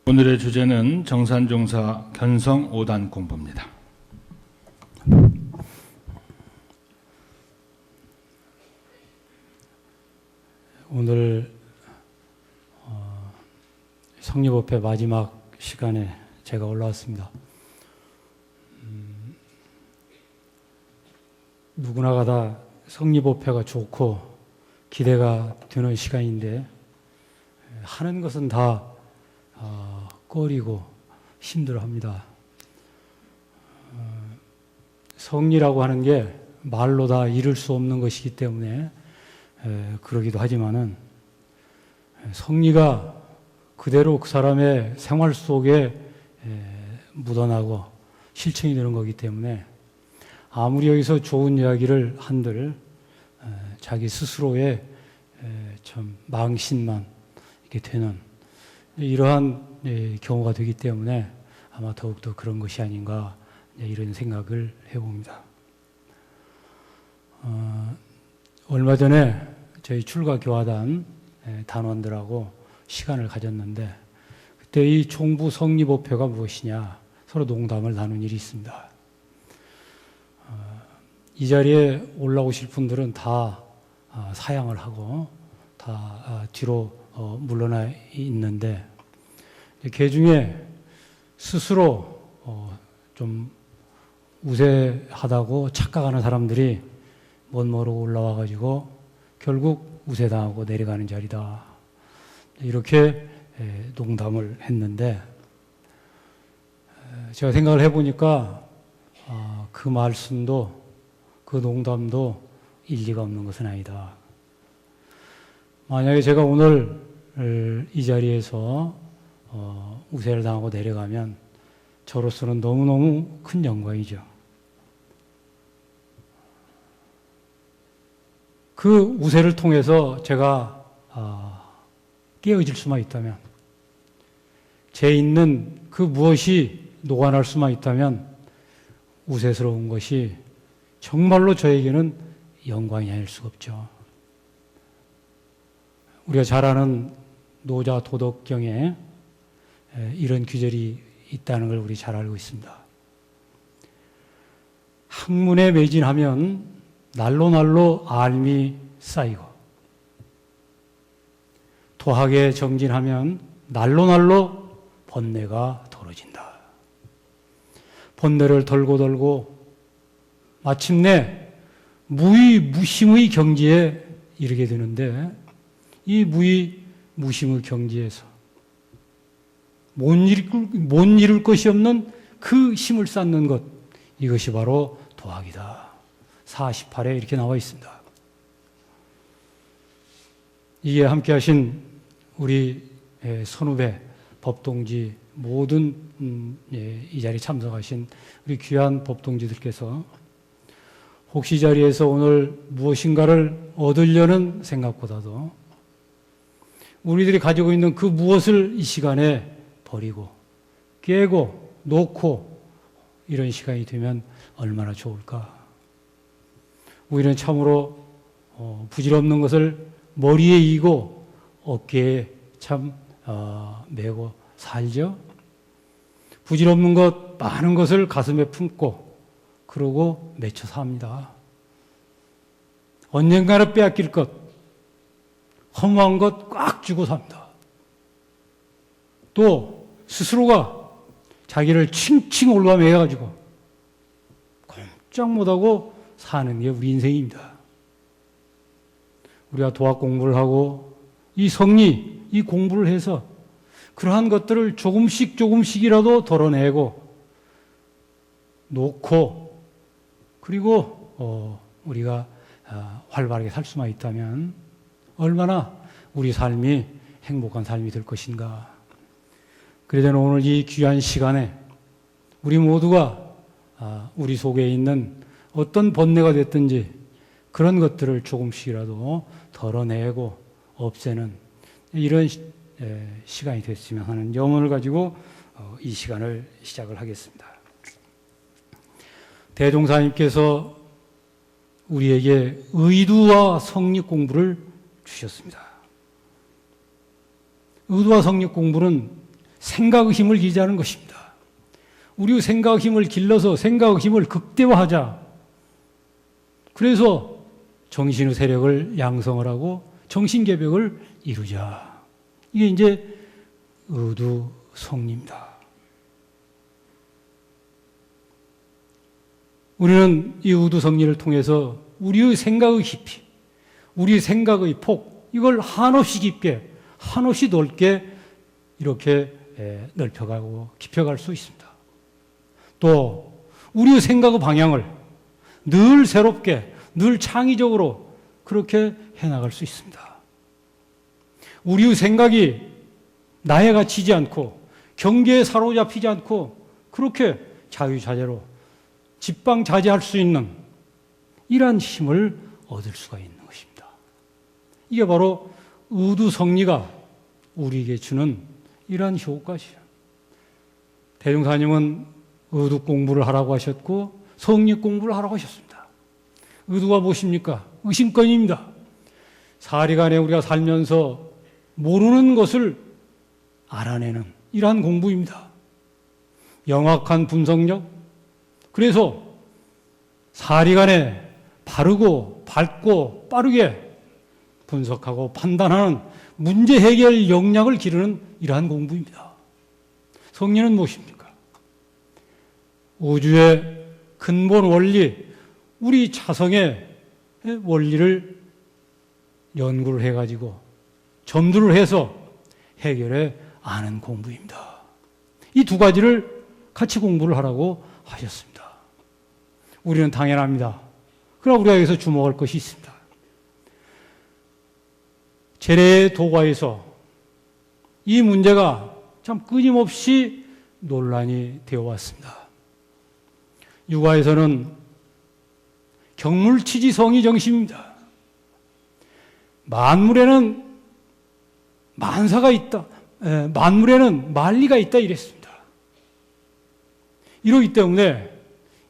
오늘의 주제는 정산종사 견성 5단 공부입니다. 오늘 성립법회 마지막 시간에 제가 올라왔습니다. 누구나가 다 성립법회가 좋고 기대가 되는 시간인데 하는 것은 다 꺼리고 힘들어합니다. 성리라고 하는 게 말로 다 이룰 수 없는 것이기 때문에 그러기도 하지만은 성리가 그대로 그 사람의 생활 속에 묻어나고 실천이 되는 거기 때문에 아무리 여기서 좋은 이야기를 한들 자기 스스로의 참 망신만 이렇게 되는 이러한 경우가 되기 때문에 아마 더욱더 그런 것이 아닌가 이런 생각을 해봅니다. 얼마 전에 저희 출가교화단 단원들하고 시간을 가졌는데 그때 이 총부 성립법회가 무엇이냐 서로 농담을 나눈 일이 있습니다. 이 자리에 올라오실 분들은 다 사양을 하고 다 뒤로 물러나 있는데 그 중에 스스로 좀 우세하다고 착각하는 사람들이 멋 모르고 올라와 가지고 결국 우세당하고 내려가는 자리다 이렇게 농담을 했는데 제가 생각을 해보니까 그 말씀도 그 농담도 일리가 없는 것은 아니다. 만약에 제가 오늘 이 자리에서 우세를 당하고 내려가면 저로서는 너무너무 큰 영광이죠. 그 우세를 통해서 제가 깨어질 수만 있다면, 제 있는 그 무엇이 녹아날 수만 있다면 우세스러운 것이 정말로 저에게는 영광이 아닐 수가 없죠. 우리가 잘 아는 노자 도덕경에 이런 규절이 있다는 걸 우리 잘 알고 있습니다. 학문에 매진하면 날로 날로 알미 쌓이고 도학에 정진하면 날로 날로 번뇌가 덜어진다. 번뇌를 덜고 마침내 무의무심의 경지에 이르게 되는데 이 무의무심의 경지에서 못 이룰 것이 없는 그 힘을 쌓는 것, 이것이 바로 도학이다. 48에 이렇게 나와 있습니다. 이에 함께 하신 우리 선후배, 법동지 모든 이 자리에 참석하신 우리 귀한 법동지들께서 혹시 이 자리에서 오늘 무엇인가를 얻으려는 생각보다도 우리들이 가지고 있는 그 무엇을 이 시간에 버리고 깨고 놓고 이런 시간이 되면 얼마나 좋을까. 우리는 참으로 부질없는 것을 머리에 이고 어깨에 참 메고 살죠. 부질없는 것 많은 것을 가슴에 품고 그러고 맺혀 삽니다. 언젠가는 빼앗길 것, 허무한 것 꽉 쥐고 삽니다. 또 스스로가 자기를 칭칭 올라매가지고 꼼짝 못하고 사는 게 우리 인생입니다. 우리가 도학 공부를 하고 이 성리, 이 공부를 해서 그러한 것들을 조금씩이라도 덜어내고 놓고 그리고 우리가 활발하게 살 수만 있다면 얼마나 우리 삶이 행복한 삶이 될 것인가. 그래서 오늘 이 귀한 시간에 우리 모두가 우리 속에 있는 어떤 번뇌가 됐든지 그런 것들을 조금씩이라도 덜어내고 없애는 이런 시간이 됐으면 하는 염원을 가지고 이 시간을 시작을 하겠습니다. 대종사님께서 우리에게 의두와 성립 공부를 주셨습니다. 의두와 성립 공부는 생각의 힘을 기자는 것입니다. 우리의 생각의 힘을 길러서 생각의 힘을 극대화하자. 그래서 정신의 세력을 양성을 하고 정신개벽을 이루자. 이게 이제 의두성리입니다. 우리는 이 의두성리를 통해서 우리의 생각의 깊이, 우리의 생각의 폭, 이걸 한없이 깊게, 한없이 넓게 이렇게 넓혀가고 깊혀갈 수 있습니다. 또 우리의 생각의 방향을 늘 새롭게, 늘 창의적으로 그렇게 해나갈 수 있습니다. 우리의 생각이 나에 갇히지 않고 경계에 사로잡히지 않고 그렇게 자유자재로 직방자재할 수 있는 이러한 힘을 얻을 수가 있는 것입니다. 이게 바로 의두성리가 우리에게 주는 이러한 효과죠. 대종사님은 의두 공부를 하라고 하셨고 성리 공부를 하라고 하셨습니다. 의두가 무엇입니까? 의심권입니다. 사리간에 우리가 살면서 모르는 것을 알아내는 이러한 공부입니다. 명확한 분석력, 그래서 사리간에 바르고 밝고 빠르게 분석하고 판단하는 문제 해결 역량을 기르는 이러한 공부입니다. 성리는 무엇입니까? 우주의 근본 원리, 우리 자성의 원리를 연구를 해가지고 점들을 해서 해결해 아는 공부입니다. 이 두 가지를 같이 공부를 하라고 하셨습니다. 우리는 당연합니다. 그러나 우리가 여기서 주목할 것이 있습니다. 재래의 도가에서 이 문제가 참 끊임없이 논란이 되어 왔습니다. 유가에서는 경물치지성이 정신입니다. 만물에는 만사가 있다. 만물에는 만리가 있다 이랬습니다. 이러기 때문에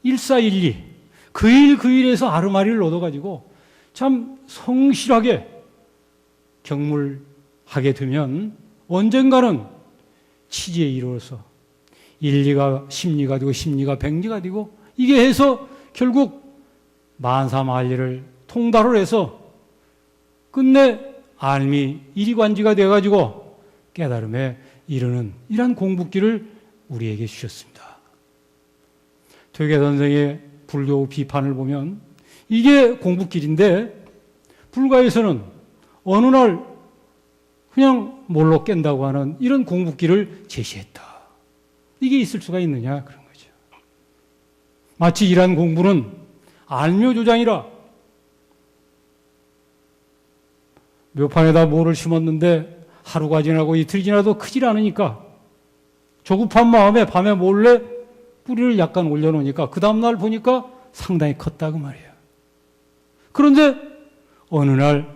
일사일리 그 일 그 일에서 아르마리를 얻어가지고 참 성실하게 경물하게 되면 언젠가는 치지에 이르러서 일리가 십리가 되고 십리가 백리가 되고 이게 해서 결국 만사만리를 통달을 해서 끝내 알미 일이관지가 되어가지고 깨달음에 이르는 이러한 공부길을 우리에게 주셨습니다. 퇴계 선생의 불교 비판을 보면 이게 공부길인데 불가에서는 어느 날 그냥 몰로 깬다고 하는 이런 공부길을 제시했다. 이게 있을 수가 있느냐 그런 거죠. 마치 이러한 공부는 알묘조장이라 묘판에다 모를 심었는데 하루가 지나고 이틀 지나도 크질 않으니까 조급한 마음에 밤에 몰래 뿌리를 약간 올려놓으니까 그 다음날 보니까 상당히 컸다고 말이에요. 그런데 어느 날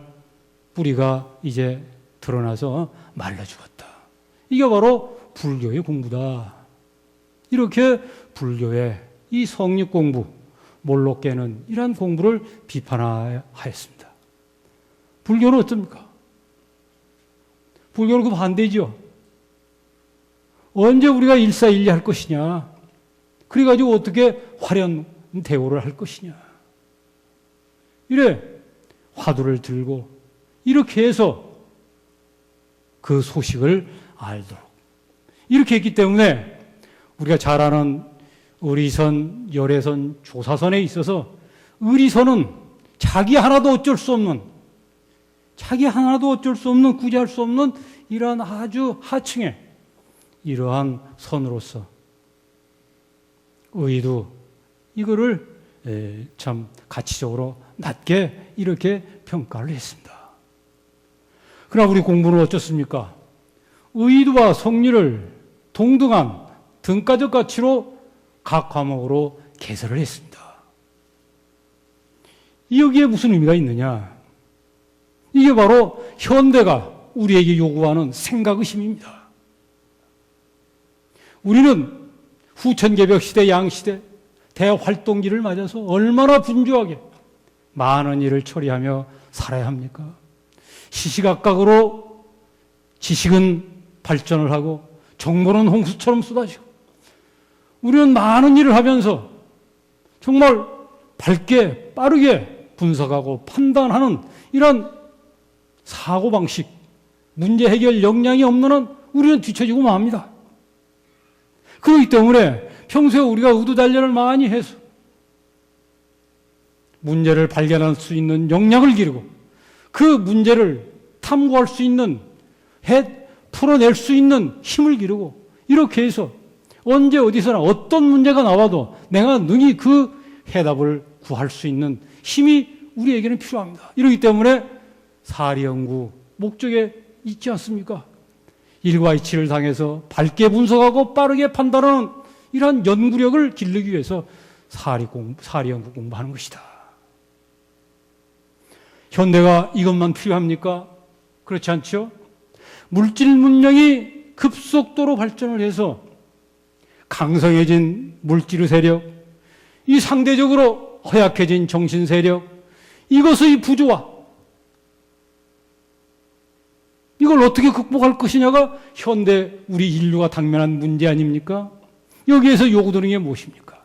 뿌리가 이제 드러나서 말라 죽었다. 이게 바로 불교의 공부다. 이렇게 불교의 이 성립 공부, 몰로 깨는 이러한 공부를 비판하였습니다. 불교는 어떻습니까? 불교는 그 반대죠. 언제 우리가 일사일리 할 것이냐? 그래가지고 어떻게 화려한 대우를 할 것이냐? 이래 화두를 들고 이렇게 해서 그 소식을 알도록 이렇게 했기 때문에 우리가 잘 아는 의리선, 열애선, 조사선에 있어서 의리선은 자기 하나도 어쩔 수 없는 구제할 수 없는 이러한 아주 하층의 이러한 선으로서 의도 이거를 참 가치적으로 낮게 이렇게 평가를 했습니다. 그러나 우리 공부는 어떻습니까? 의도와 성리를 동등한 등가적 가치로 각 과목으로 개설을 했습니다. 여기에 무슨 의미가 있느냐? 이게 바로 현대가 우리에게 요구하는 생각의심입니다. 우리는 후천개벽 시대, 양시대, 대활동기를 맞아서 얼마나 분주하게 많은 일을 처리하며 살아야 합니까? 시시각각으로 지식은 발전을 하고 정보는 홍수처럼 쏟아지고 우리는 많은 일을 하면서 정말 밝게 빠르게 분석하고 판단하는 이런 사고방식, 문제 해결 역량이 없는 한 우리는 뒤처지고 맙니다. 그렇기 때문에 평소에 우리가 의도단련을 많이 해서 문제를 발견할 수 있는 역량을 기르고 그 문제를 탐구할 수 있는, 풀어낼 수 있는 힘을 기르고 이렇게 해서 언제 어디서나 어떤 문제가 나와도 내가 능히 그 해답을 구할 수 있는 힘이 우리에게는 필요합니다. 이렇기 때문에 사리연구 목적에 있지 않습니까? 일과 이치를 당해서 밝게 분석하고 빠르게 판단하는 이러한 연구력을 기르기 위해서 사리연구 공부하는 것이다. 현대가 이것만 필요합니까? 그렇지 않죠? 물질 문명이 급속도로 발전을 해서 강성해진 물질의 세력, 이 상대적으로 허약해진 정신 세력, 이것의 부조화, 이걸 어떻게 극복할 것이냐가 현대 우리 인류가 당면한 문제 아닙니까? 여기에서 요구되는 게 무엇입니까?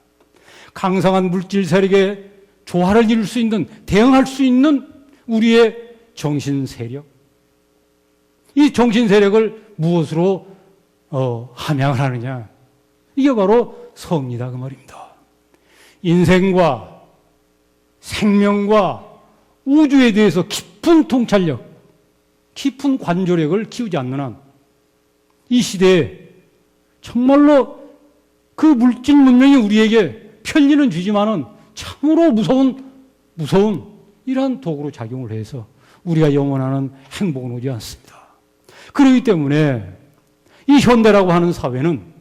강성한 물질 세력에 조화를 이룰 수 있는, 대응할 수 있는 우리의 정신 세력. 이 정신 세력을 무엇으로 함양을 하느냐? 이게 바로 성이다 그 말입니다. 인생과 생명과 우주에 대해서 깊은 통찰력, 깊은 관조력을 키우지 않는 한 이 시대에 정말로 그 물질 문명이 우리에게 편리는 주지만은 참으로 무서운 이러한 도구로 작용을 해서 우리가 영원하는 행복은 오지 않습니다. 그렇기 때문에 이 현대라고 하는 사회는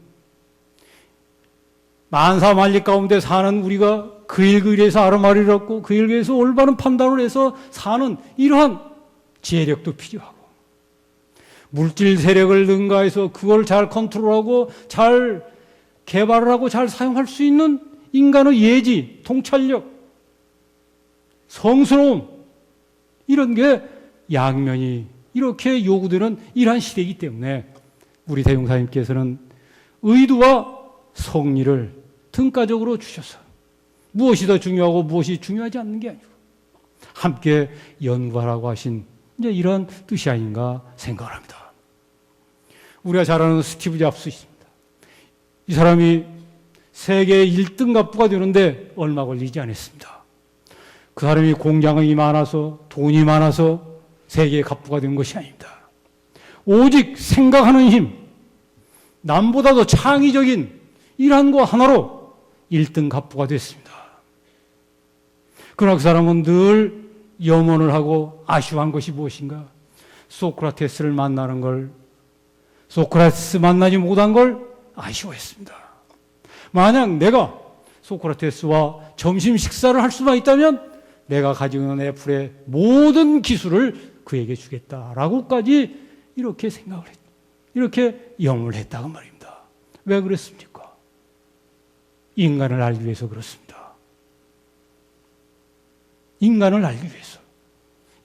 만사만리 가운데 사는 우리가 그 일 그 일에서 아르마리를 얻고 그 일 그 일에서 올바른 판단을 해서 사는 이러한 지혜력도 필요하고 물질 세력을 능가해서 그걸 잘 컨트롤하고 잘 개발을 하고 잘 사용할 수 있는 인간의 예지, 통찰력, 성스러움 이런 게 양면이 이렇게 요구되는 이러한 시대이기 때문에 우리 대종사님께서는 의도와 성리를 등가적으로 주셔서 무엇이 더 중요하고 무엇이 중요하지 않는 게 아니고 함께 연구하라고 하신 이제 이런 뜻이 아닌가 생각을 합니다. 우리가 잘 아는 스티브 잡스 있습니다. 이 사람이 세계 1등 갑부가 되는데 얼마 걸리지 않았습니다. 그 사람이 공장이 많아서 돈이 많아서 세계의 갑부가 된 것이 아닙니다. 오직 생각하는 힘, 남보다도 창의적인 일환과 하나로 1등 갑부가 됐습니다. 그러나 그 사람은 늘 염원을 하고 아쉬워한 것이 무엇인가? 소크라테스를 만나는 걸, 소크라테스 만나지 못한 걸 아쉬워했습니다. 만약 내가 소크라테스와 점심 식사를 할 수만 있다면 내가 가지고 있는 애플의 모든 기술을 그에게 주겠다라고까지 이렇게 생각을 했죠. 이렇게 염원을 했다고 말입니다. 왜 그랬습니까? 인간을 알기 위해서 그렇습니다. 인간을 알기 위해서.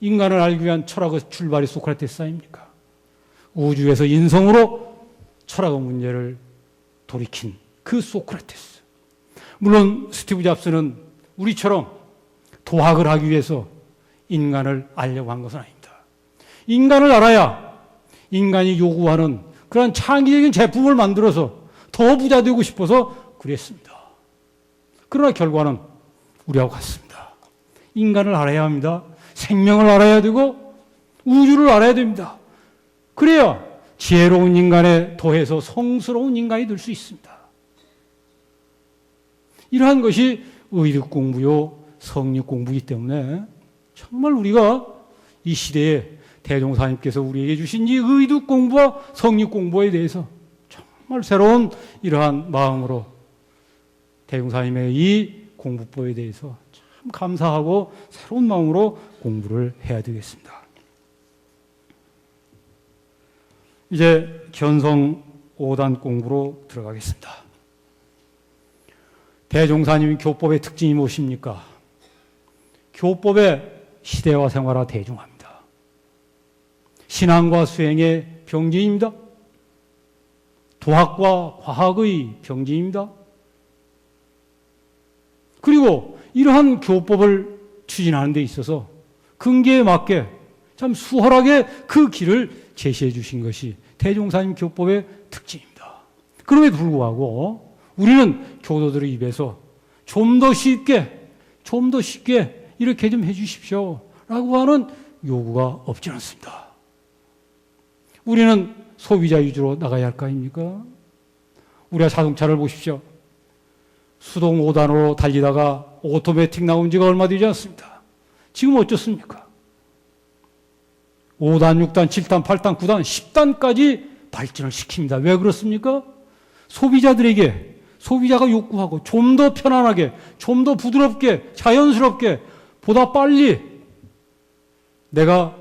인간을 알기 위한 철학의 출발이 소크라테스 아닙니까? 우주에서 인성으로 철학의 문제를 돌이킨 그 소크라테스. 물론 스티브 잡스는 우리처럼 도학을 하기 위해서 인간을 알려고 한 것은 아닙니다. 인간을 알아야 인간이 요구하는 그런 창의적인 제품을 만들어서 더 부자 되고 싶어서 그랬습니다. 그러나 결과는 우리하고 같습니다. 인간을 알아야 합니다. 생명을 알아야 되고 우주를 알아야 됩니다. 그래야 지혜로운 인간에 더해서 성스러운 인간이 될 수 있습니다. 이러한 것이 의득 공부요, 성립 공부이기 때문에 정말 우리가 이 시대에 대종사님께서 우리에게 주신 이 의득 공부와 성립 공부에 대해서 정말 새로운 이러한 마음으로 대종사님의 이 공부법에 대해서 참 감사하고 새로운 마음으로 공부를 해야 되겠습니다. 이제 견성 5단 공부로 들어가겠습니다. 대종사님 교법의 특징이 무엇입니까? 교법의 시대와 생활화 대중화입니다. 신앙과 수행의 병진입니다. 도학과 과학의 병진입니다. 그리고 이러한 교법을 추진하는 데 있어서 근계에 맞게 참 수월하게 그 길을 제시해 주신 것이 대종사님 교법의 특징입니다. 그럼에도 불구하고 우리는 교도들의 입에서 좀 더 쉽게 이렇게 좀 해 주십시오 라고 하는 요구가 없지 않습니다. 우리는 소비자 위주로 나가야 할 거 아닙니까? 우리가 자동차를 보십시오. 수동 5단으로 달리다가 오토매틱 나온 지가 얼마 되지 않습니다. 지금 어쩌습니까? 5단, 6단, 7단, 8단, 9단, 10단까지 발전을 시킵니다. 왜 그렇습니까? 소비자가 욕구하고 좀 더 편안하게, 좀 더 부드럽게, 자연스럽게, 보다 빨리 내가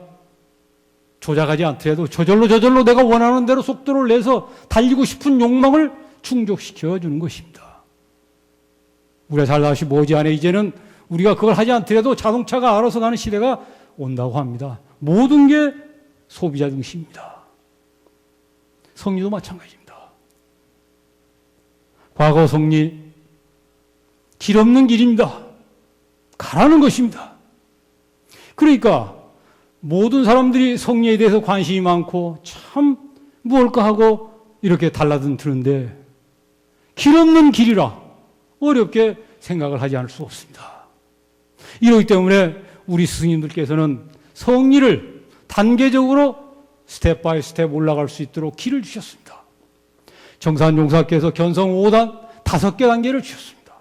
조작하지 않더라도 저절로 내가 원하는 대로 속도를 내서 달리고 싶은 욕망을 충족시켜 주는 것입니다. 우리가 잘 다시 머지않아 이제는 우리가 그걸 하지 않더라도 자동차가 알아서 가는 시대가 온다고 합니다. 모든 게 소비자 중심입니다. 성리도 마찬가지입니다. 과거 성리, 길 없는 길입니다. 가라는 것입니다. 그러니까 모든 사람들이 성리에 대해서 관심이 많고 참 무엇일까 하고 이렇게 달라드는데 길 없는 길이라 어렵게 생각을 하지 않을 수 없습니다. 이러기 때문에 우리 스승님들께서는 성리를 단계적으로 스텝 바이 스텝 올라갈 수 있도록 길을 주셨습니다. 정산용사께서 견성 5단 5개 단계를 주셨습니다.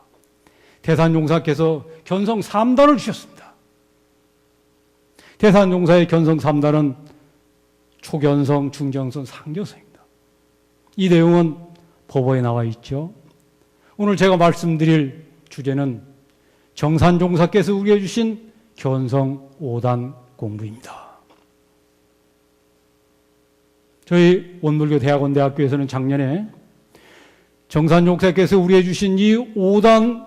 대산용사께서 견성 3단을 주셨습니다. 대산용사의 견성 3단은 초견성, 중견성, 상견성입니다. 이 내용은 법어에 나와 있죠. 오늘 제가 말씀드릴 주제는 정산종사께서 우리에게 주신 견성 5단 공부입니다. 저희 원불교 대학원대학교에서는 작년에 정산종사께서 우리에게 주신 이 5단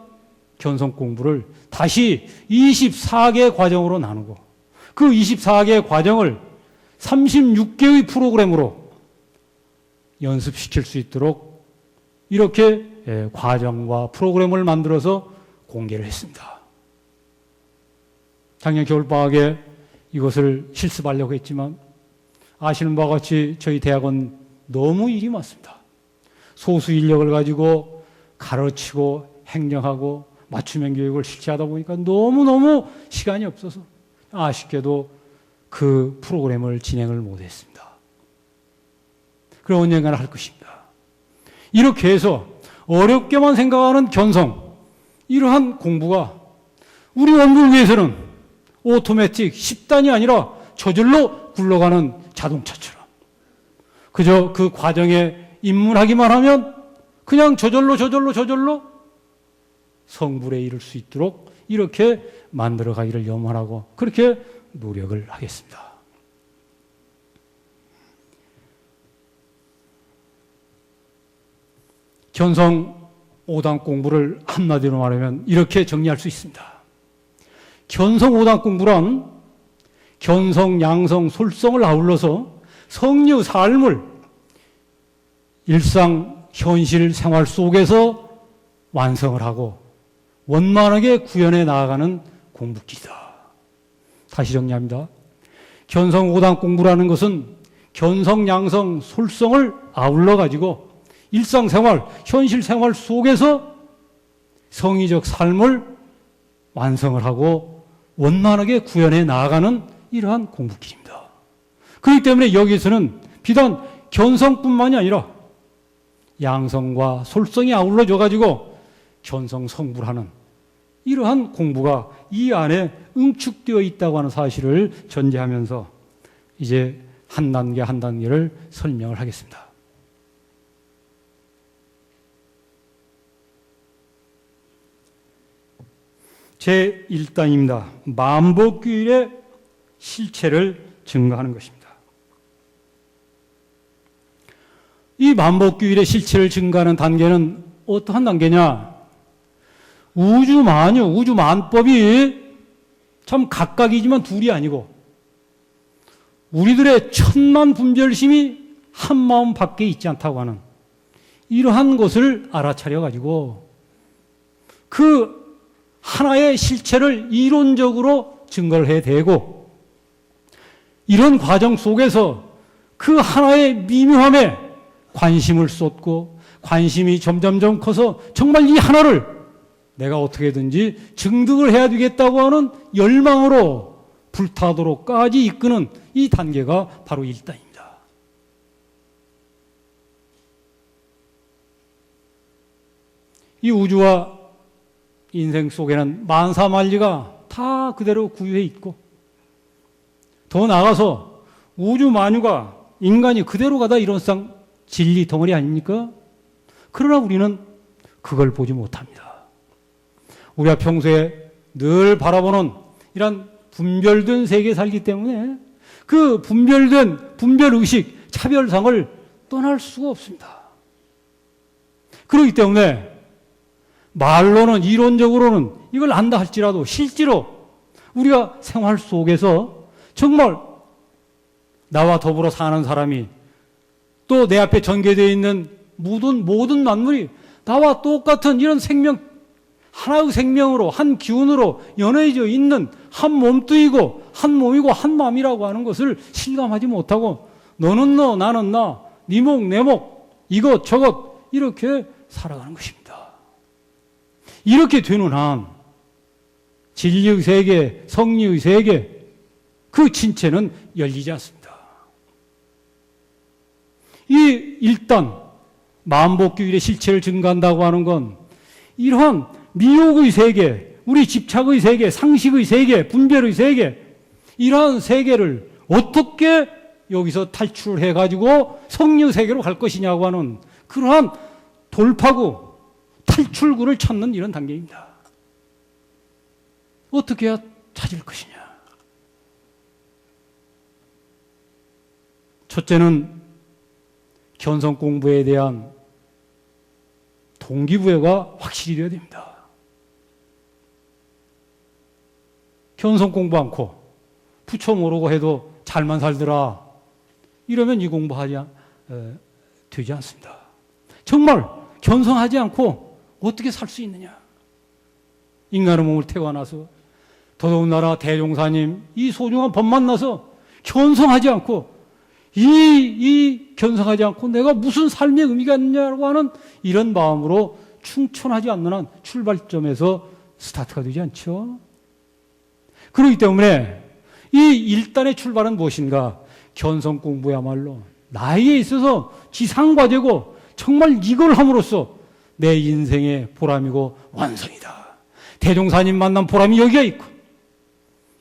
견성 공부를 다시 24개 과정으로 나누고 그 24개 과정을 36개의 프로그램으로 연습시킬 수 있도록 이렇게 과정과 프로그램을 만들어서 공개를 했습니다. 작년 겨울방학에 이것을 실습하려고 했지만 아시는 바와 같이 저희 대학은 너무 일이 많습니다. 소수 인력을 가지고 가르치고 행정하고 맞춤형 교육을 실시하다 보니까 너무너무 시간이 없어서 아쉽게도 그 프로그램을 진행을 못했습니다. 그럼 언젠가는 할 것입니다. 이렇게 해서 어렵게만 생각하는 견성, 이러한 공부가 우리 원불교에서는 오토매틱 10단이 아니라 저절로 굴러가는 자동차처럼 그저 그 과정에 입문하기만 하면 그냥 저절로 성불에 이를 수 있도록 이렇게 만들어 가기를 염원하고 그렇게 노력을 하겠습니다. 견성 5단 공부를 한마디로 말하면 이렇게 정리할 수 있습니다. 견성 5단 공부란 견성, 양성, 솔성을 아울러서 성류 삶을 일상, 현실, 생활 속에서 완성을 하고 원만하게 구현해 나아가는 공부길이다. 다시 정리합니다. 견성 5단 공부라는 것은 견성, 양성, 솔성을 아울러 가지고 일상생활, 현실생활 속에서 성의적 삶을 완성을 하고 원만하게 구현해 나아가는 이러한 공부길입니다. 그렇기 때문에 여기서는 비단 견성뿐만이 아니라 양성과 솔성이 아울러져 가지고 견성성불하는 이러한 공부가 이 안에 응축되어 있다고 하는 사실을 전제하면서 이제 한 단계 한 단계를 설명을 하겠습니다. 제1단입니다. 만법규율의 실체를 증거하는 것입니다. 이 만법규율의 실체를 증거하는 단계는 어떠한 단계냐? 우주만유, 우주만법이 참 각각이지만 둘이 아니고 우리들의 천만 분별심이 한 마음 밖에 있지 않다고 하는 이러한 것을 알아차려 가지고 그 하나의 실체를 이론적으로 증거를 해대고 이런 과정 속에서 그 하나의 미묘함에 관심을 쏟고 관심이 점점점 커서 정말 이 하나를 내가 어떻게든지 증득을 해야 되겠다고 하는 열망으로 불타도록까지 이끄는 이 단계가 바로 일단입니다. 이 우주와 인생 속에는 만사만리가 다 그대로 구유해 있고 더 나아가서 우주 만유가 인간이 그대로 가다 이론상 진리 덩어리 아닙니까? 그러나 우리는 그걸 보지 못합니다. 우리가 평소에 늘 바라보는 이런 분별된 세계에 살기 때문에 그 분별된 분별의식, 차별상을 떠날 수가 없습니다. 그렇기 때문에 말로는 이론적으로는 이걸 안다 할지라도 실제로 우리가 생활 속에서 정말 나와 더불어 사는 사람이 또 내 앞에 전개되어 있는 모든 만물이 나와 똑같은 이런 생명, 하나의 생명으로 한 기운으로 연해져 있는 한 몸뚱이고 한 몸이고 한 마음이라고 하는 것을 실감하지 못하고 너는 너 나는 나 네 목 내 목 이것 저것 이렇게 살아가는 것입니다. 이렇게 되는 한 진리의 세계, 성리의 세계 그 진체는 열리지 않습니다. 이 일단 만복규율의 실체를 증가한다고 하는 건 이러한 미혹의 세계, 우리 집착의 세계, 상식의 세계, 분별의 세계 이러한 세계를 어떻게 여기서 탈출을 해가지고 성령 세계로 갈 것이냐고 하는 그러한 돌파구, 탈출구를 찾는 이런 단계입니다. 어떻게 해야 찾을 것이냐? 첫째는 견성 공부에 대한 동기부여가 확실히 되어야 됩니다. 견성 공부 않고 부처 모르고 해도 잘만 살더라 이러면 이 공부하지 되지 않습니다. 정말 견성하지 않고 어떻게 살 수 있느냐? 인간의 몸을 태어나서 더더군다나 대종사님 이 소중한 법 만나서 견성하지 않고 이 견성하지 않고 내가 무슨 삶의 의미가 있느냐고 하는 이런 마음으로 충천하지 않는 한 출발점에서 스타트가 되지 않죠. 그렇기 때문에 이 일단의 출발은 무엇인가? 견성 공부야말로 나에게 있어서 지상과제고 정말 이걸 함으로써 내 인생의 보람이고 완성이다. 대종사님 만난 보람이 여기에 있고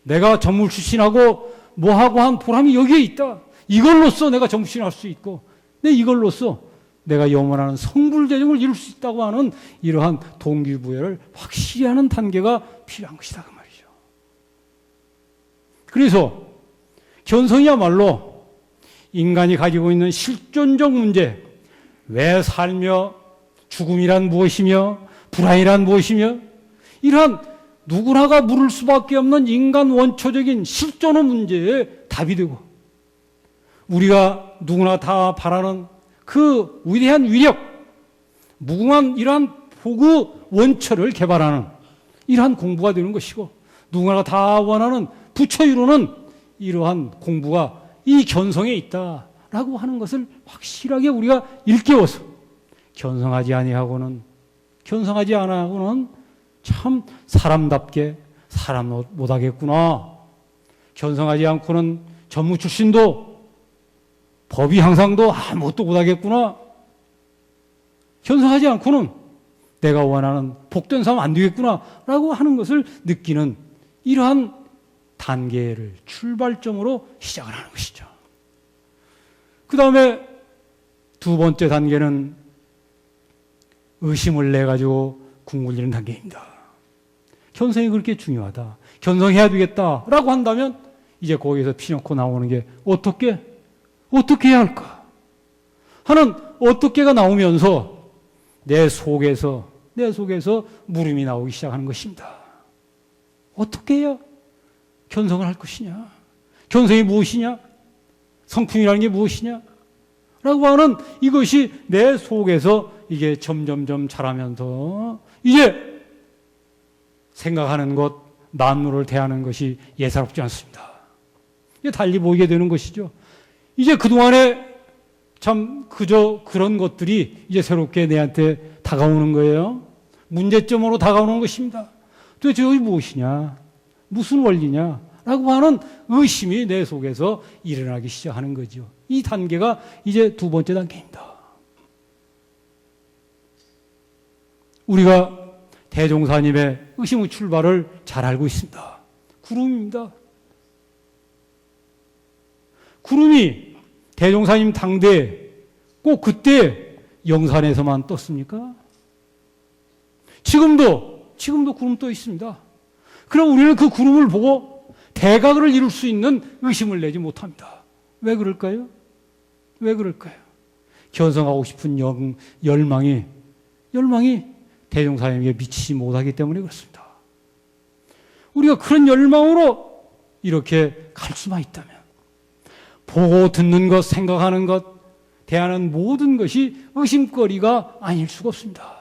내가 전물 출신하고 뭐하고 한 보람이 여기에 있다. 이걸로써 내가 정신할 수 있고 이걸로써 내가 영원한 성불대종을 이룰 수 있다고 하는 이러한 동기부여를 확실히 하는 단계가 필요한 것이다 그 말이죠. 그래서 견성이야말로 인간이 가지고 있는 실존적 문제, 왜 살며 죽음이란 무엇이며 불안이란 무엇이며 이러한 누구나가 물을 수밖에 없는 인간 원초적인 실존의 문제에 답이 되고 우리가 누구나 다 바라는 그 위대한 위력, 무궁한 이러한 보구 원처를 개발하는 이러한 공부가 되는 것이고 누구나 다 원하는 부처 이루는 이러한 공부가 이 견성에 있다라고 하는 것을 확실하게 우리가 일깨워서 견성하지 아니하고는 참 사람답게 사람 못하겠구나. 견성하지 않고는 전무 출신도 법이 항상도 아무것도 못하겠구나. 견성하지 않고는 내가 원하는 복된 삶 안 되겠구나 라고 하는 것을 느끼는 이러한 단계를 출발점으로 시작을 하는 것이죠. 그 다음에 두 번째 단계는 의심을 내가지고 궁굴리는 단계입니다. 견성이 그렇게 중요하다. 견성해야 되겠다라고 한다면 이제 거기에서 피놓고 나오는 게 어떻게 해야 할까 하는 어떻게가 나오면서 내 속에서 물음이 나오기 시작하는 것입니다. 어떻게 해야 견성을 할 것이냐? 견성이 무엇이냐? 성품이라는 게 무엇이냐? 라고 하는 이것이 내 속에서 이게 점점점 자라면서 이제 생각하는 것, 만물을 대하는 것이 예사롭지 않습니다. 이게 달리 보이게 되는 것이죠. 이제 그동안에 참 그저 그런 것들이 이제 새롭게 내한테 다가오는 거예요. 문제점으로 다가오는 것입니다. 도대체 이것이 무엇이냐? 무슨 원리냐? 라고 하는 의심이 내 속에서 일어나기 시작하는 거죠. 이 단계가 이제 두 번째 단계입니다. 우리가 대종사님의 의심의 출발을 잘 알고 있습니다. 구름입니다. 구름이 대종사님 당대 꼭 그때 영산에서만 떴습니까? 지금도 구름 떠 있습니다. 그럼 우리는 그 구름을 보고 대각을 이룰 수 있는 의심을 내지 못합니다. 왜 그럴까요? 왜 그럴까요? 견성하고 싶은 열망이 대종사님에게 미치지 못하기 때문에 그렇습니다. 우리가 그런 열망으로 이렇게 갈 수만 있다면 보고 듣는 것, 생각하는 것, 대하는 모든 것이 의심거리가 아닐 수가 없습니다.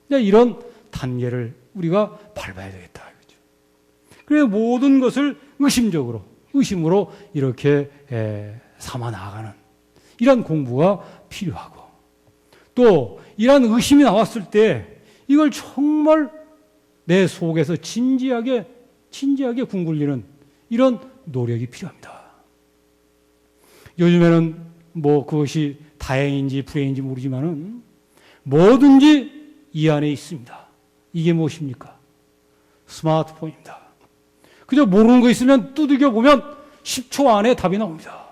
이런 단계를 우리가 밟아야 되겠다. 그래서 모든 것을 의심으로 이렇게 삼아 나가는 이런 공부가 필요하고, 또 이런 의심이 나왔을 때 이걸 정말 내 속에서 진지하게 궁굴리는 이런 노력이 필요합니다. 요즘에는 뭐 그것이 다행인지 불행인지 모르지만은 뭐든지 이 안에 있습니다. 이게 무엇입니까? 스마트폰입니다. 그저 모르는 거 있으면 두들겨 보면 10초 안에 답이 나옵니다.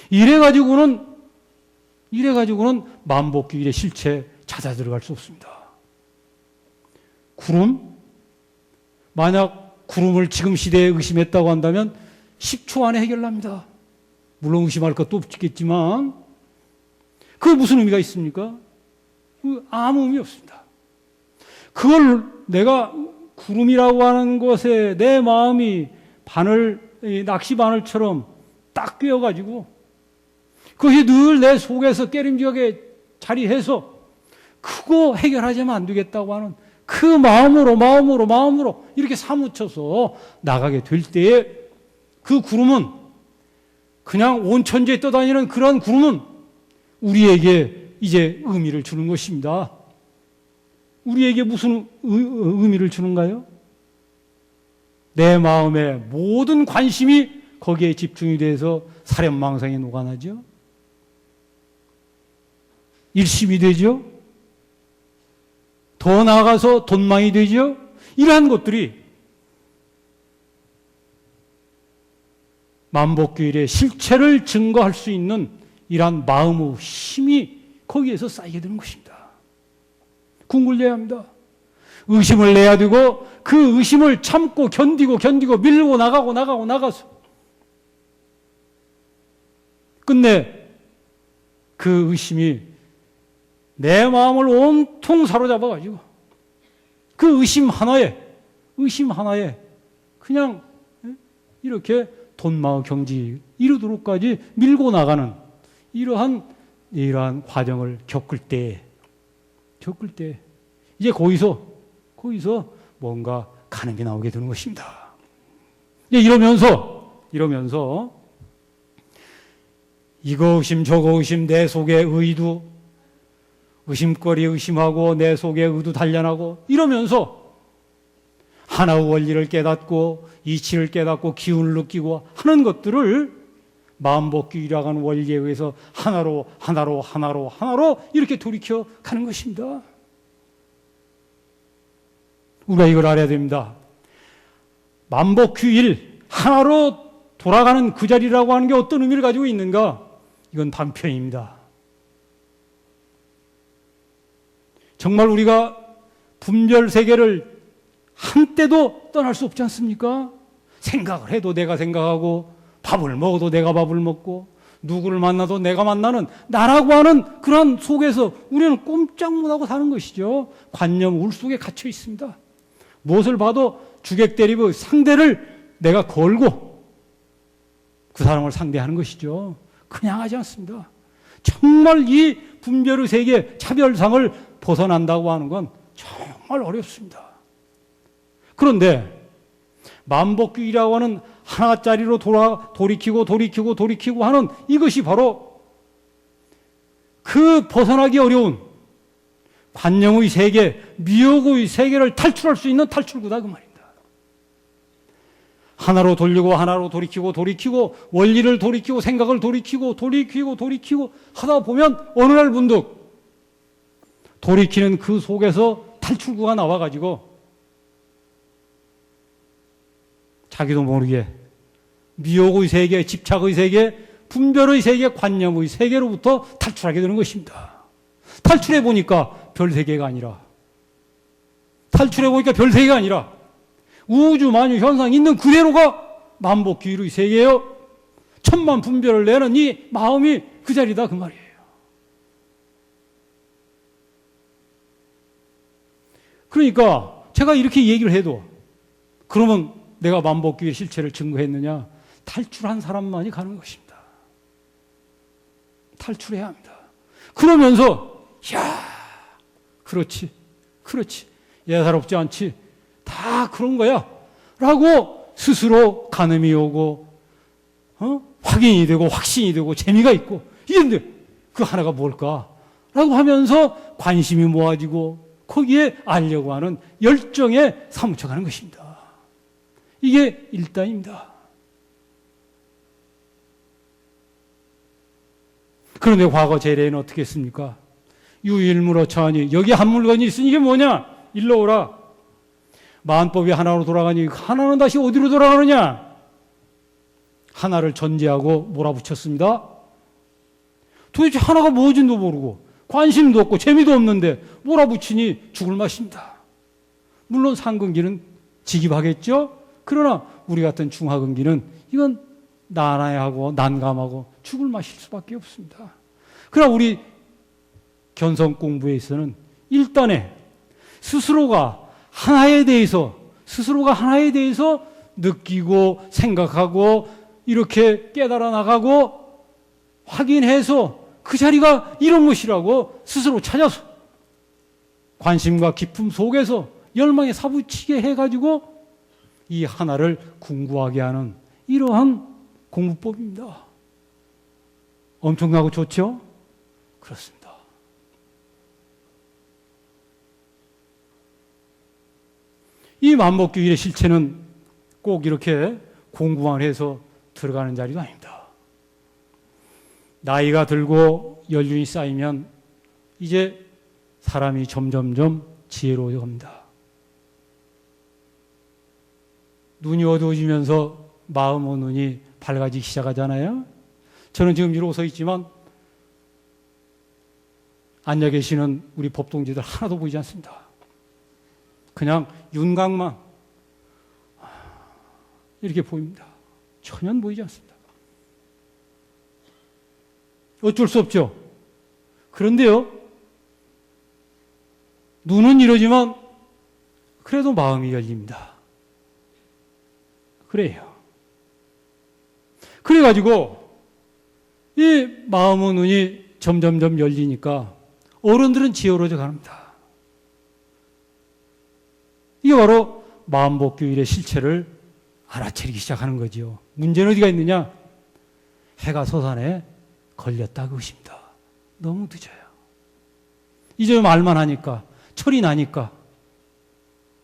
이래가지고는 만복규일의 실체 찾아 들어갈 수 없습니다. 만약 구름을 지금 시대에 의심했다고 한다면 10초 안에 해결납니다. 물론 의심할 것도 없겠지만 그게 무슨 의미가 있습니까? 아무 의미 없습니다. 그걸 내가 구름이라고 하는 것에 내 마음이 낚시 바늘처럼 딱 꿰어가지고 그것이 늘 내 속에서 깨림직하게 자리해서 그거 해결하자면 안 되겠다고 하는 그 마음으로 이렇게 사무쳐서 나가게 될 때에 그 구름은 그냥 온 천지에 떠다니는 그런 구름은 우리에게 이제 의미를 주는 것입니다. 우리에게 무슨 의미를 주는가요? 내 마음의 모든 관심이 거기에 집중이 돼서 사련망상에 녹아나죠. 일심이 되죠. 더 나아가서 돈망이 되죠. 이러한 것들이 만복규일의 실체를 증거할 수 있는 이러한 마음의 힘이 거기에서 쌓이게 되는 것입니다. 궁굴려야 합니다. 의심을 내야 되고 그 의심을 참고 견디고 밀고 나가서 끝내 그 의심이 내 마음을 온통 사로잡아가지고 그 의심 하나에 그냥 이렇게 돈마의 경지 이르도록까지 밀고 나가는 이러한 과정을 겪을 때 이제 거기서 뭔가 가는 게 나오게 되는 것입니다. 이러면서 이거 의심 저거 의심 내 속에 의심거리 의심하고 내 속에 의도 단련하고 이러면서 하나의 원리를 깨닫고 이치를 깨닫고 기운을 느끼고 하는 것들을 만복규일이라고 하는 원리에 의해서 하나로 이렇게 돌이켜 가는 것입니다. 우리가 이걸 알아야 됩니다. 만복규일 하나로 돌아가는 그 자리라고 하는 게 어떤 의미를 가지고 있는가? 이건 단편입니다. 정말 우리가 분별 세계를 한때도 떠날 수 없지 않습니까? 생각을 해도 내가 생각하고 밥을 먹어도 내가 밥을 먹고 누구를 만나도 내가 만나는 나라고 하는 그런 속에서 우리는 꼼짝 못하고 사는 것이죠. 관념 울 속에 갇혀 있습니다. 무엇을 봐도 주객 대립의 상대를 내가 걸고 그 사람을 상대하는 것이죠. 그냥 하지 않습니다. 정말 이 분별의 세계, 차별상을 벗어난다고 하는 건 정말 어렵습니다. 그런데 만복규율이라고 하는 하나짜리로 돌이키고 하는 이것이 바로 그 벗어나기 어려운 관념의 세계, 미혹의 세계를 탈출할 수 있는 탈출구다 그 말입니다. 하나로 돌리고 하나로 돌이키고 원리를 돌이키고 생각을 돌이키고 하다 보면 어느 날 문득 돌이키는 그 속에서 탈출구가 나와가지고 자기도 모르게 미혹의 세계, 집착의 세계, 분별의 세계, 관념의 세계로부터 탈출하게 되는 것입니다. 탈출해 보니까 별 세계가 아니라 우주 만유 현상 있는 그대로가 만복규율의 세계예요. 천만 분별을 내는 이 마음이 그 자리다 그 말이에요. 그러니까 제가 이렇게 얘기를 해도 그러면 내가 만복규율의 실체를 증거했느냐? 탈출한 사람만이 가는 것입니다. 탈출해야 합니다. 그러면서 야, 그렇지, 예사롭지 않지, 다 그런 거야 라고 스스로 가늠이 오고 확인이 되고 확신이 되고 재미가 있고 이런데 그 하나가 뭘까? 라고 하면서 관심이 모아지고 거기에 알려고 하는 열정에 사무쳐가는 것입니다. 이게 일단입니다. 그런데 과거 제례는 어떻게 했습니까? 유일무로처하니 여기 한 물건이 있으니 이게 뭐냐? 일로 오라. 만법이 하나로 돌아가니 하나는 다시 어디로 돌아가느냐? 하나를 전제하고 몰아붙였습니다. 도대체 하나가 뭔지도 모르고 관심도 없고 재미도 없는데 몰아붙이니 죽을 맛입니다. 물론 상근기는 지깁하겠죠? 그러나 우리 같은 중하근기는 이건 난해하고 난감하고 죽을 맛일 수밖에 없습니다. 그러나 우리 견성 공부에 있어서는 일단에 스스로가 하나에 대해서 느끼고 생각하고 이렇게 깨달아 나가고 확인해서 그 자리가 이런 것이라고 스스로 찾아서 관심과 기품 속에서 열망에 사부치게 해가지고 이 하나를 궁구하게 하는 이러한 공부법입니다. 엄청나고 좋죠? 그렇습니다. 이 만복규율의 실체는 꼭 이렇게 공부만 해서 들어가는 자리도 아닙니다. 나이가 들고 연륜이 쌓이면 이제 사람이 점점점 지혜로워져 갑니다. 눈이 어두워지면서 마음의 눈이 밝아지기 시작하잖아요. 저는 지금 이러고 서 있지만 앉아 계시는 우리 법동지들 하나도 보이지 않습니다. 그냥 윤곽만 이렇게 보입니다. 전혀 보이지 않습니다. 어쩔 수 없죠. 그런데요, 눈은 이러지만 그래도 마음이 열립니다. 그래요. 그래가지고 이 마음의 눈이 점점점 열리니까 어른들은 지혜로워져 갑니다. 이게 바로 만복규율의 실체를 알아차리기 시작하는 거지요. 문제는 어디가 있느냐? 해가 서산에 걸렸다 그것입니다. 너무 늦어요. 이제 말만 하니까, 철이 나니까,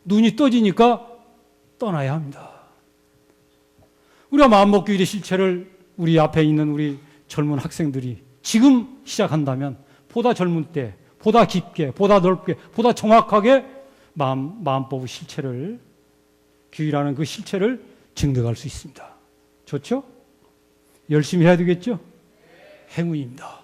눈이 떠지니까 떠나야 합니다. 우리가 만복규율의 실체를 우리 앞에 있는 우리 젊은 학생들이 지금 시작한다면 보다 젊은 때, 보다 깊게, 보다 넓게, 보다 정확하게 마음법의 실체를, 규율하는 그 실체를 증득할 수 있습니다. 좋죠? 열심히 해야 되겠죠? 행운입니다.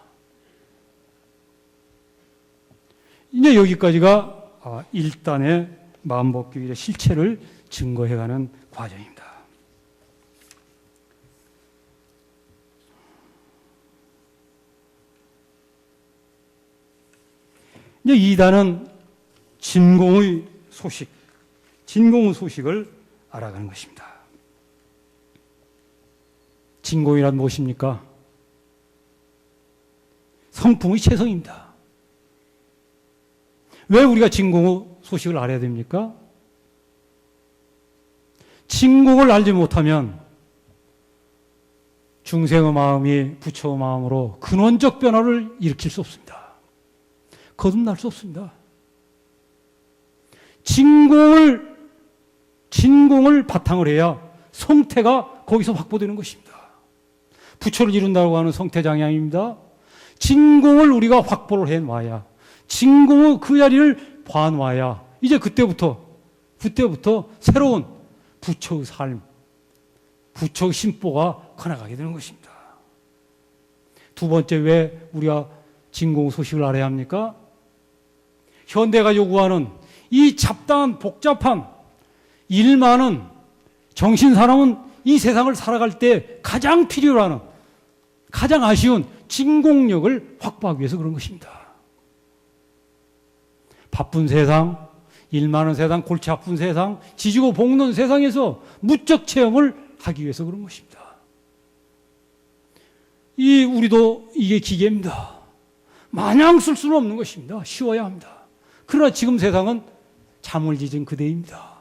이제 여기까지가 1단의 만복규율의 실체를 증거해가는 과정입니다. 이제 2단은 진공의 소식을 알아가는 것입니다. 진공이란 무엇입니까? 성품의 체성입니다. 왜 우리가 진공 소식을 알아야 됩니까? 진공을 알지 못하면 중생의 마음이 부처의 마음으로 근원적 변화를 일으킬 수 없습니다. 거듭날 수 없습니다. 진공을 바탕을 해야 성태가 거기서 확보되는 것입니다. 부처를 이룬다고 하는 성태장양입니다. 진공을 우리가 확보를 해놔야, 진공의 그 자리를 봐놔야 이제 그때부터 새로운 부처의 삶, 부처의 심보가 커나가게 되는 것입니다. 두 번째, 왜 우리가 진공 소식을 알아야 합니까? 현대가 요구하는 이 잡다한 복잡한 일 많은 정신사람은 이 세상을 살아갈 때 가장 필요로 하는, 가장 아쉬운 진공력을 확보하기 위해서 그런 것입니다. 바쁜 세상, 일 많은 세상, 골치 아픈 세상, 지지고 볶는 세상에서 무적 체험을 하기 위해서 그런 것입니다. 우리도 이게 기계입니다. 마냥 쓸 수는 없는 것입니다. 쉬워야 합니다. 그러나 지금 세상은 잠을 짖은 그대입니다.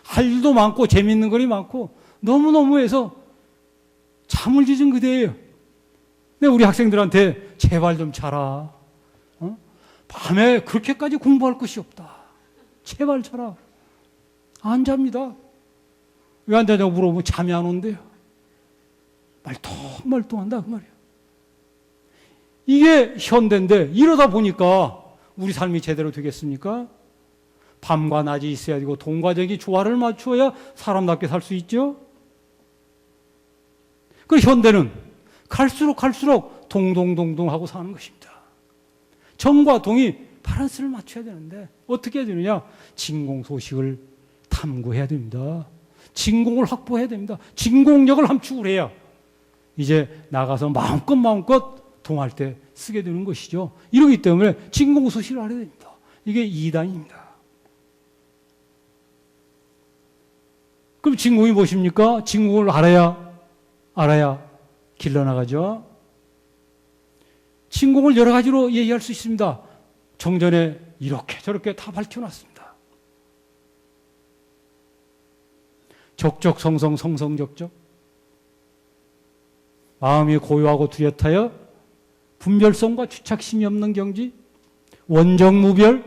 할 일도 많고 재미있는 거리 많고 너무너무 해서 잠을 짖은 그대예요. 근데 우리 학생들한테 제발 좀 자라. 밤에 그렇게까지 공부할 것이 없다. 제발 자라. 안 잡니다. 왜 안 자냐고 물어보면 잠이 안 온대요. 말똥한다 그 말이에요. 이게 현대인데 이러다 보니까 우리 삶이 제대로 되겠습니까? 밤과 낮이 있어야 되고 동과적인 조화를 맞추어야 사람답게 살 수 있죠. 그 현대는 갈수록 동동동동하고 사는 것입니다. 정과 동이 밸런스를 맞춰야 되는데 어떻게 해야 되느냐? 진공 소식을 탐구해야 됩니다. 진공을 확보해야 됩니다. 진공력을 함축을 해야 이제 나가서 마음껏 동할 때 쓰게 되는 것이죠. 이러기 때문에 진공 소식을 알아야 됩니다. 이게 2단입니다. 그럼 진공이 무엇입니까? 진공을 알아야 길러나가죠. 진공을 여러 가지로 얘기할 수 있습니다. 정전에 이렇게 저렇게 다 밝혀놨습니다. 적적성성 성성적적. 마음이 고요하고 뚜렷하여 분별성과 주착심이 없는 경지. 원정무별.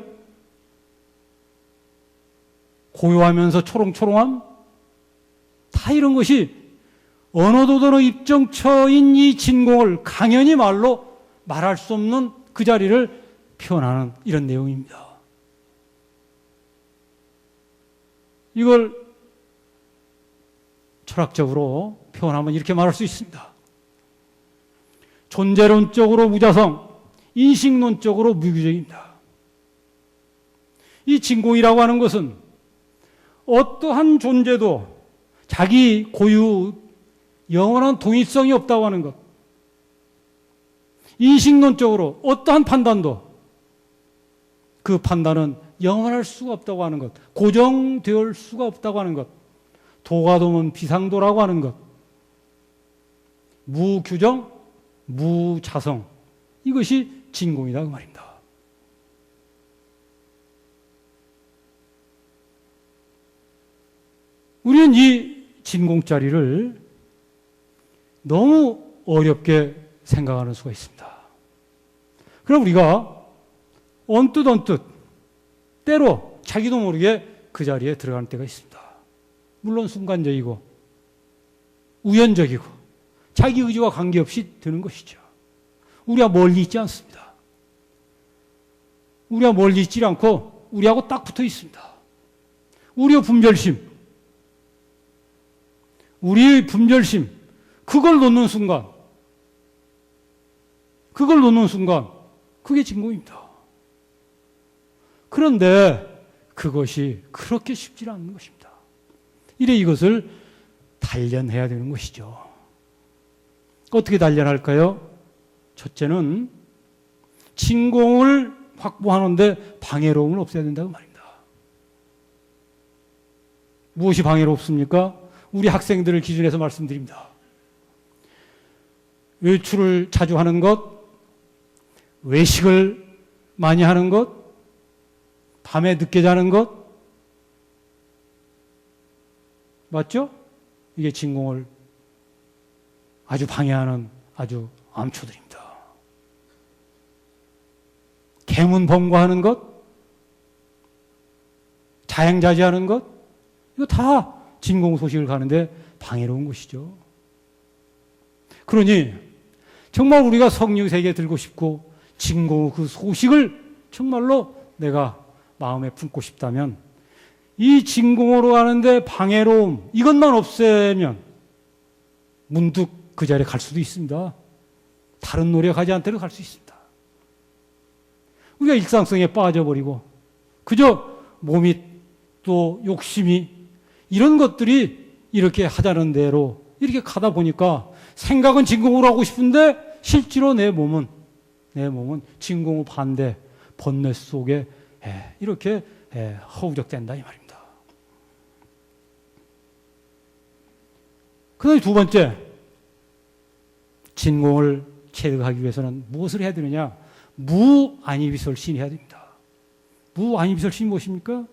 고요하면서 초롱초롱함. 다 이런 것이 언어도도의 입정처인 이 진공을 강연히 말로 말할 수 없는 그 자리를 표현하는 이런 내용입니다. 이걸 철학적으로 표현하면 이렇게 말할 수 있습니다. 존재론적으로 무자성, 인식론적으로 무규적입니다. 이 진공이라고 하는 것은 어떠한 존재도 자기 고유 영원한 동일성이 없다고 하는 것. 인식론적으로 어떠한 판단도 그 판단은 영원할 수가 없다고 하는 것. 고정되어 수가 없다고 하는 것. 도가도면 비상도라고 하는 것. 무규정, 무자성. 이것이 진공이다 그 말입니다. 우리는 이 진공자리를 너무 어렵게 생각하는 수가 있습니다. 그럼 우리가 언뜻 때로 자기도 모르게 그 자리에 들어가는 때가 있습니다. 물론 순간적이고 우연적이고 자기 의지와 관계없이 드는 것이죠. 우리가 멀리 있지 않습니다. 우리가 멀리 있지 않고 우리하고 딱 붙어 있습니다. 우리의 분별심, 그걸 놓는 순간, 그게 진공입니다. 그런데 그것이 그렇게 쉽지 않은 것입니다. 이래 이것을 단련해야 되는 것이죠. 어떻게 단련할까요? 첫째는 진공을 확보하는데 방해로움을 없애야 된다고 말입니다. 무엇이 방해롭습니까? 우리 학생들을 기준해서 말씀드립니다. 외출을 자주 하는 것, 외식을 많이 하는 것, 밤에 늦게 자는 것, 맞죠? 이게 진공을 아주 방해하는 아주 암초들입니다. 계문 범과하는 것, 자행자제하는 것, 이거 다 진공 소식을 가는데 방해로운 것이죠. 그러니 정말 우리가 성령 세계에 들고 싶고 진공 그 소식을 정말로 내가 마음에 품고 싶다면 이 진공으로 가는데 방해로움 이것만 없애면 문득 그 자리에 갈 수도 있습니다. 다른 노력하지 않더라도 갈 수 있습니다. 우리가 일상성에 빠져버리고 그저 몸이 또 욕심이 이런 것들이 이렇게 하자는 대로 이렇게 가다 보니까 생각은 진공으로 하고 싶은데 실제로 내 몸은 진공의 반대 번뇌 속에 이렇게 허우적된다 이 말입니다. 그 다음에 두 번째, 진공을 체득하기 위해서는 무엇을 해야 되느냐? 무안이비설신이 해야 됩니다. 무안이비설신이 무엇입니까?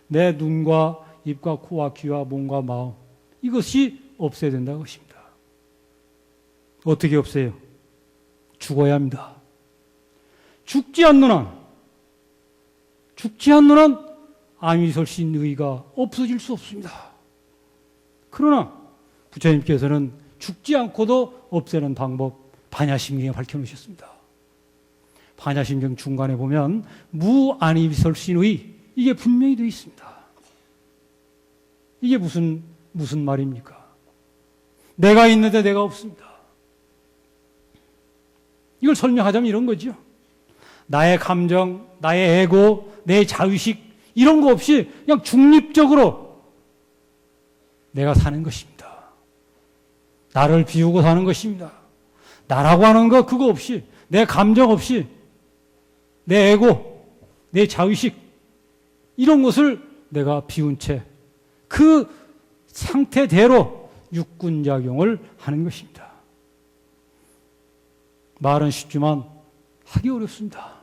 내 눈과 입과 코와 귀와 몸과 마음 이것이 없어야 된다는 것입니다. 어떻게 없애요? 죽어야 합니다. 죽지 않는 한 안이비설신의가 없어질 수 없습니다. 그러나 부처님께서는 죽지 않고도 없애는 방법 반야심경에 밝혀놓으셨습니다. 반야심경 중간에 보면 무안이비설신의 이게 분명히 되어 있습니다. 이게 무슨 말입니까? 내가 있는데 내가 없습니다. 이걸 설명하자면 이런 거죠. 나의 감정, 나의 에고, 내 자의식 이런 거 없이 그냥 중립적으로 내가 사는 것입니다. 나를 비우고 사는 것입니다. 나라고 하는 거 그거 없이 내 감정 없이 내 에고, 내 자의식 이런 것을 내가 비운 채 그 상태대로 육군작용을 하는 것입니다. 말은 쉽지만 하기 어렵습니다.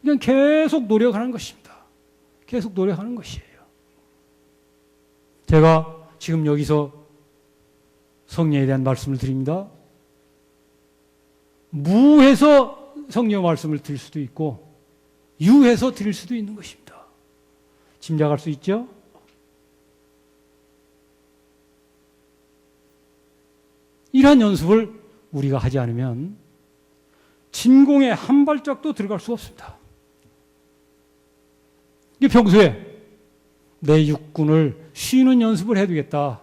그냥 계속 노력하는 것입니다. 계속 노력하는 것이에요. 제가 지금 여기서 성령에 대한 말씀을 드립니다. 무해서 성령 말씀을 드릴 수도 있고 유해서 드릴 수도 있는 것입니다. 짐작할 수 있죠? 이러한 연습을 우리가 하지 않으면 진공에 한 발짝도 들어갈 수가 없습니다. 이게 평소에 내 육군을 쉬는 연습을 해두겠다.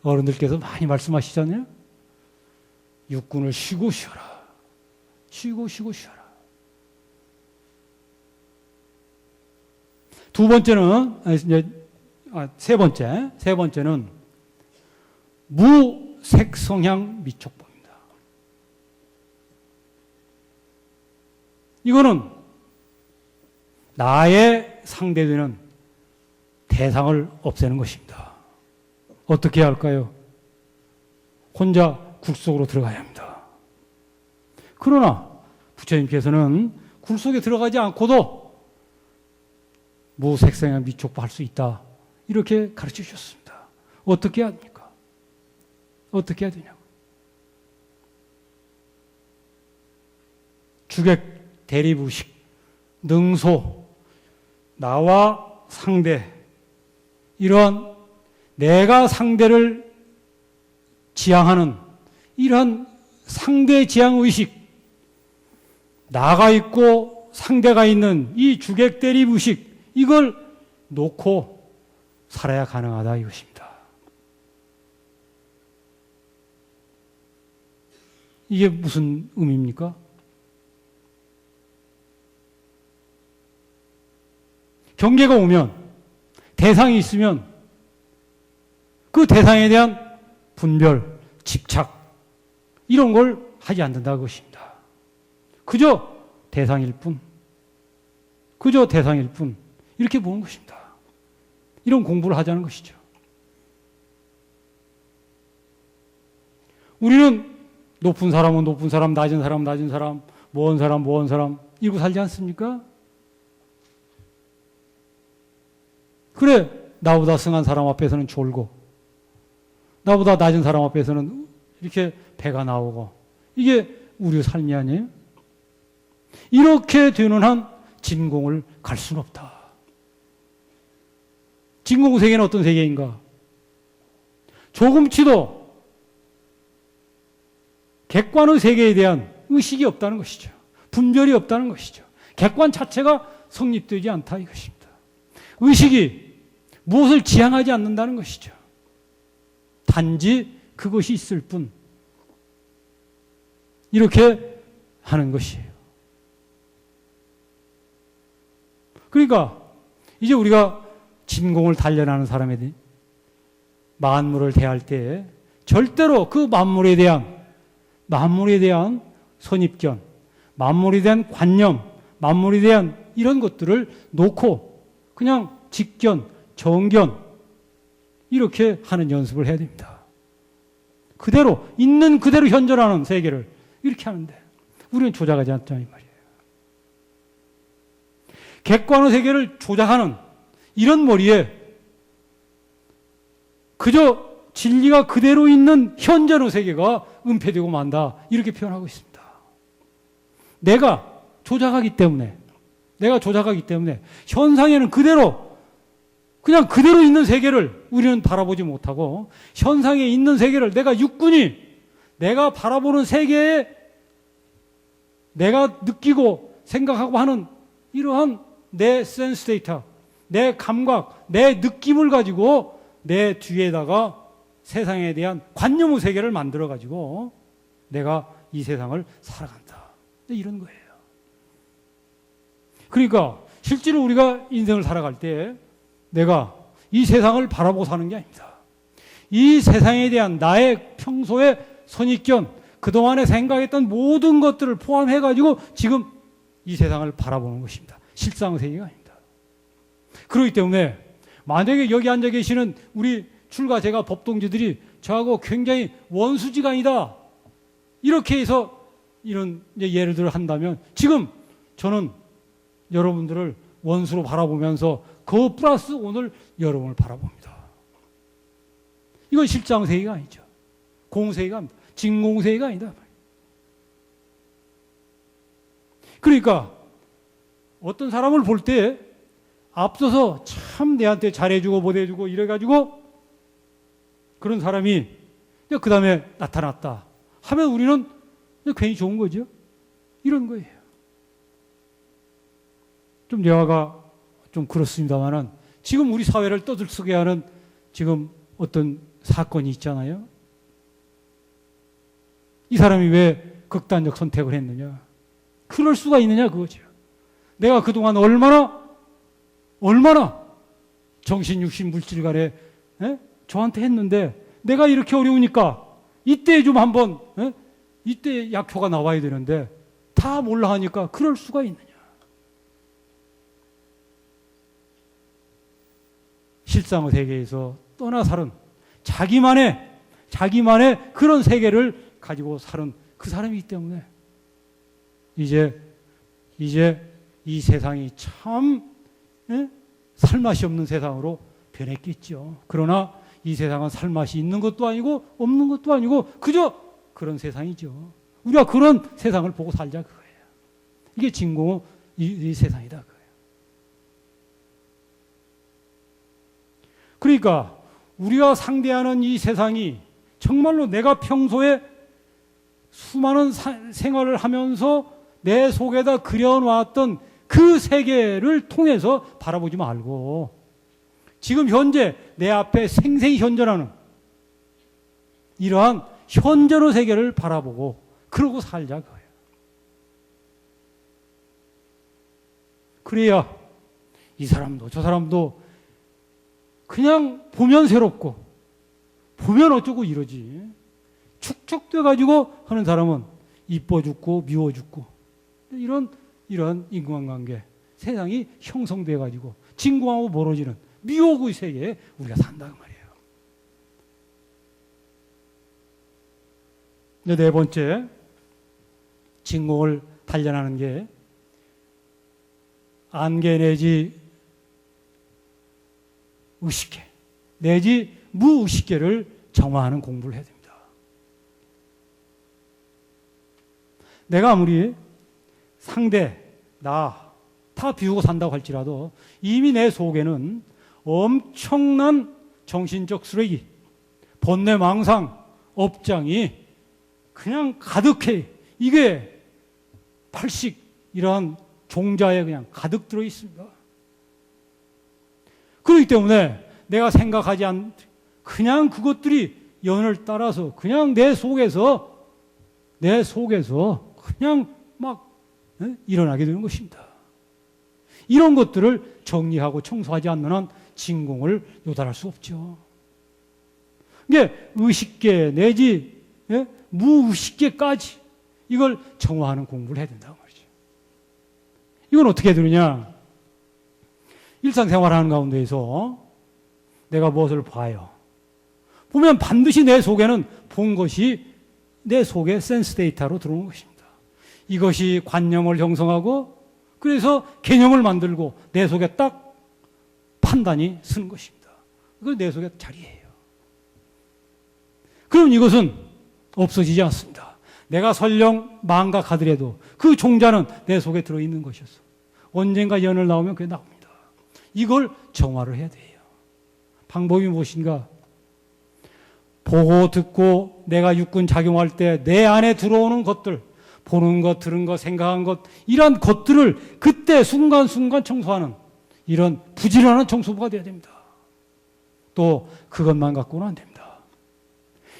어른들께서 많이 말씀하시잖아요. 육군을 쉬고 쉬어라. 쉬고 쉬어라. 세 번째는 무색성향 미촉법입니다. 이거는 나의 상대되는 대상을 없애는 것입니다. 어떻게 할까요? 혼자 굴 속으로 들어가야 합니다. 그러나 부처님께서는 굴 속에 들어가지 않고도 무색성향 미촉법 할 수 있다. 이렇게 가르쳐 주셨습니다. 어떻게 해야 합니까? 어떻게 해야 되냐고. 주객 대립의식, 능소, 나와 상대, 이런 내가 상대를 지향하는 이러한 상대 지향 의식, 나가 있고 상대가 있는 이 주객 대립 의식, 이걸 놓고 살아야 가능하다 이것입니다. 이게 무슨 의미입니까? 경계가 오면, 대상이 있으면 그 대상에 대한 분별, 집착 이런 걸 하지 않는다는 것입니다. 그저 대상일 뿐 이렇게 보는 것입니다. 이런 공부를 하자는 것이죠. 우리는 높은 사람은 높은 사람, 낮은 사람, 낮은 사람, 먼 사람, 먼 사람 이러고 살지 않습니까? 그래, 나보다 승한 사람 앞에서는 졸고, 나보다 낮은 사람 앞에서는 이렇게 배가 나오고, 이게 우리 삶이 아니에요? 이렇게 되는 한 진공을 갈 수는 없다. 진공 세계는 어떤 세계인가? 조금치도 객관의 세계에 대한 의식이 없다는 것이죠. 분별이 없다는 것이죠. 객관 자체가 성립되지 않다 이것입니다. 의식이 무엇을 지향하지 않는다는 것이죠. 단지 그것이 있을 뿐. 이렇게 하는 것이에요. 그러니까 이제 우리가 진공을 단련하는 사람에 대해 만물을 대할 때 절대로 그 만물에 대한 선입견, 만물에 대한 관념, 만물에 대한 이런 것들을 놓고 그냥 직견, 정견 이렇게 하는 연습을 해야 됩니다. 그대로 있는 그대로 현존하는 세계를 이렇게 하는데 우리는 조작하지 않자 이 말이에요. 객관의 세계를 조작하는 이런 머리에 그저 진리가 그대로 있는 현존의 세계가 은폐되고 만다 이렇게 표현하고 있습니다. 내가 조작하기 때문에 현상에는 그냥 그대로 있는 세계를 우리는 바라보지 못하고 현상에 있는 세계를 내가 육군이 내가 바라보는 세계에 내가 느끼고 생각하고 하는 이러한 내 센스 데이터, 내 감각, 내 느낌을 가지고 내 뒤에다가 세상에 대한 관념의 세계를 만들어 가지고 내가 이 세상을 살아간다. 이런 거예요. 그러니까 실제로 우리가 인생을 살아갈 때 내가 이 세상을 바라보고 사는 게 아닙니다. 이 세상에 대한 나의 평소의 선입견, 그동안에 생각했던 모든 것들을 포함해 가지고 지금 이 세상을 바라보는 것입니다. 실상 세계가 아닙니다. 그렇기 때문에 만약에 여기 앉아 계시는 우리 출가 제가 법동지들이 저하고 굉장히 원수지간이다 이렇게 해서 이런 예를 들어 한다면 지금 저는 여러분들을 원수로 바라보면서 그 플러스 오늘 여러분을 바라봅니다. 이건 실상세계가 아니죠. 공세계가 아닙니다. 진공세계가 아니다. 그러니까 어떤 사람을 볼 때 앞서서 참 내한테 잘해주고 못해주고 이래가지고 그런 사람이 그 다음에 나타났다 하면 우리는 괜히 좋은 거죠. 이런 거예요. 좀 대화가 좀 그렇습니다만은 지금 우리 사회를 떠들썩게 하는 지금 어떤 사건이 있잖아요. 이 사람이 왜 극단적 선택을 했느냐. 그럴 수가 있느냐 그거죠. 내가 그동안 얼마나 정신, 육신, 물질 간에 저한테 했는데 내가 이렇게 어려우니까 이때 좀 한번 이때 약효가 나와야 되는데 다 몰라 하니까 그럴 수가 있느냐. 실상의 세계에서 떠나 사는 자기만의 그런 세계를 가지고 사는 그 사람이기 때문에 이제 이 세상이 참 살맛이 없는 세상으로 변했겠죠. 그러나 이 세상은 살맛이 있는 것도 아니고 없는 것도 아니고 그저 그런 세상이죠. 우리가 그런 세상을 보고 살자 그거예요. 이게 진공의 이 세상이다 그거예요. 그러니까 우리가 상대하는 이 세상이 정말로 내가 평소에 수많은 생활을 하면서 내 속에다 그려놨던 그 세계를 통해서 바라보지 말고 지금 현재 내 앞에 생생히 현존하는 이러한 현존의 세계를 바라보고 그러고 살자 그거예요. 그래야 이 사람도 저 사람도 그냥 보면 새롭고 보면 어쩌고 이러지. 축적돼 가지고 하는 사람은 이뻐 죽고 미워 죽고 이런 인간관계 세상이 형성돼 가지고 진공하고 멀어지는 미혹의 세계에 우리가 산다 그 말이에요. 네 번째 진공을 단련하는 게 안개 내지 의식계 내지 무의식계를 정화하는 공부를 해야 됩니다. 내가 아무리 상대, 나 다 비우고 산다고 할지라도 이미 내 속에는 엄청난 정신적 쓰레기, 번뇌, 망상, 업장이 그냥 가득해. 이게 팔식 이러한 종자에 그냥 가득 들어 있습니다. 그렇기 때문에 내가 생각하지 않, 그냥 그것들이 연을 따라서 그냥 내 속에서 그냥 막 일어나게 되는 것입니다. 이런 것들을 정리하고 청소하지 않는 한 진공을 요달할 수 없죠. 이게 의식계 내지 무의식계까지 이걸 정화하는 공부를 해야 된다고 말이죠. 이건 어떻게 되느냐? 일상생활하는 가운데에서 내가 무엇을 봐요? 보면 반드시 내 속에는 본 것이 내 속에 센스 데이터로 들어오는 것입니다. 이것이 관념을 형성하고 그래서 개념을 만들고 내 속에 딱 판단이 서는 것입니다. 그건 내 속에 자리예요. 그럼 이것은 없어지지 않습니다. 내가 설령 망각하더라도 그 종자는 내 속에 들어있는 것이었어. 언젠가 연을 나오면 그게 나옵니다. 이걸 정화를 해야 돼요. 방법이 무엇인가? 보고 듣고 내가 육군 작용할 때 내 안에 들어오는 것들, 보는 것, 들은 것, 생각한 것, 이런 것들을 그때 순간순간 청소하는 이런 부지런한 청소부가 되어야 됩니다. 또 그것만 갖고는 안 됩니다.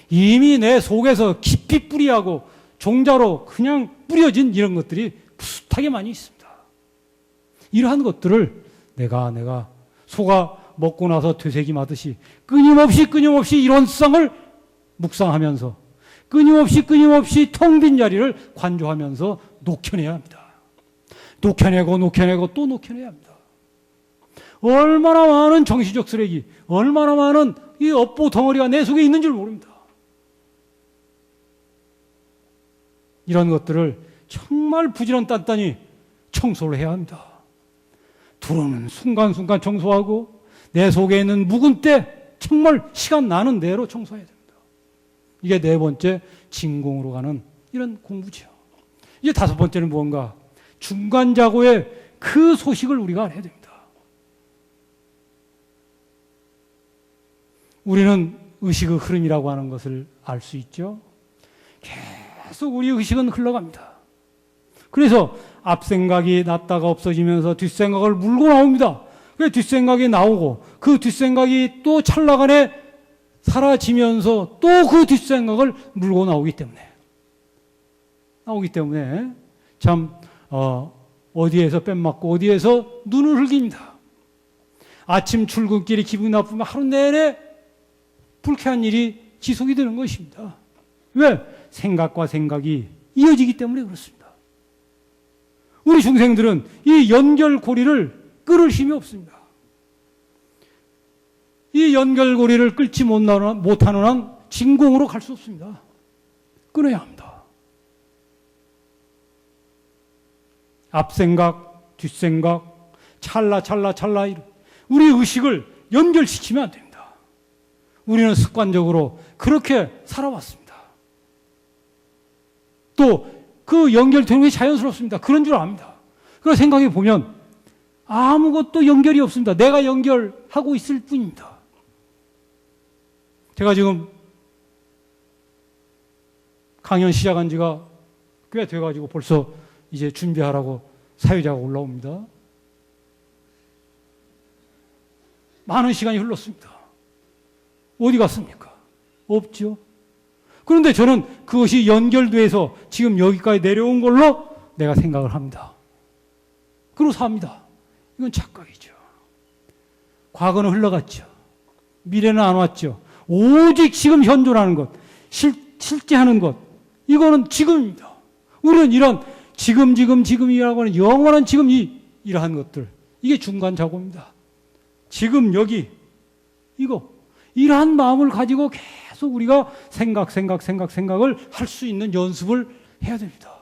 이미 내 속에서 깊이 뿌리하고 종자로 그냥 뿌려진 이런 것들이 푸슷하게 많이 있습니다. 이러한 것들을 내가 소가 먹고 나서 되새김하듯이 끊임없이 이론성을 묵상하면서 끊임없이 텅 빈 자리를 관조하면서 녹여내야 합니다. 녹여내고 또 녹여내야 합니다. 얼마나 많은 정신적 쓰레기, 얼마나 많은 이 업보 덩어리가 내 속에 있는 줄 모릅니다. 이런 것들을 정말 부지런 단단히 청소를 해야 합니다. 들어오는 순간순간 청소하고 내 속에 있는 묵은 때 정말 시간 나는 대로 청소해야 됩니다. 이게 네 번째 진공으로 가는 이런 공부죠. 이제 다섯 번째는 무언가? 중간자고의 그 소식을 우리가 알아야 됩니다. 우리는 의식의 흐름이라고 하는 것을 알 수 있죠. 계속 우리 의식은 흘러갑니다. 그래서 앞생각이 났다가 없어지면서 뒷생각을 물고 나옵니다. 그래서 뒷생각이 나오고 그 뒷생각이 또 찰나간에 사라지면서 또 그 뒷생각을 물고 나오기 때문에 참 어디에서 뺨 맞고 어디에서 눈을 흘깁니다. 아침 출근길이 기분이 나쁘면 하루 내내 불쾌한 일이 지속이 되는 것입니다. 왜? 생각과 생각이 이어지기 때문에 그렇습니다. 우리 중생들은 이 연결고리를 끌을 힘이 없습니다. 이 연결고리를 끌지 못하는 한 진공으로 갈 수 없습니다. 끊어야 합니다. 앞생각, 뒷생각, 찰나 우리 의식을 연결시키면 안 됩니다. 우리는 습관적으로 그렇게 살아왔습니다. 또 그 연결되는 게 자연스럽습니다. 그런 줄 압니다. 그래서 생각해 보면 아무것도 연결이 없습니다. 내가 연결하고 있을 뿐입니다. 제가 지금 강연 시작한 지가 꽤 돼가지고 벌써 이제 준비하라고 사회자가 올라옵니다. 많은 시간이 흘렀습니다. 어디 갔습니까? 없죠. 그런데 저는 그것이 연결돼서 지금 여기까지 내려온 걸로 내가 생각을 합니다. 그러고 삽니다. 이건 착각이죠. 과거는 흘러갔죠. 미래는 안 왔죠. 오직 지금 현존하는 것, 실제 하는 것, 이거는 지금입니다. 우리는 이런 지금이라고 하는 영원한 지금 이러한 것들, 이게 중간자고입니다. 지금 여기 이러한 마음을 가지고 계속 우리가 생각을 할 수 있는 연습을 해야 됩니다.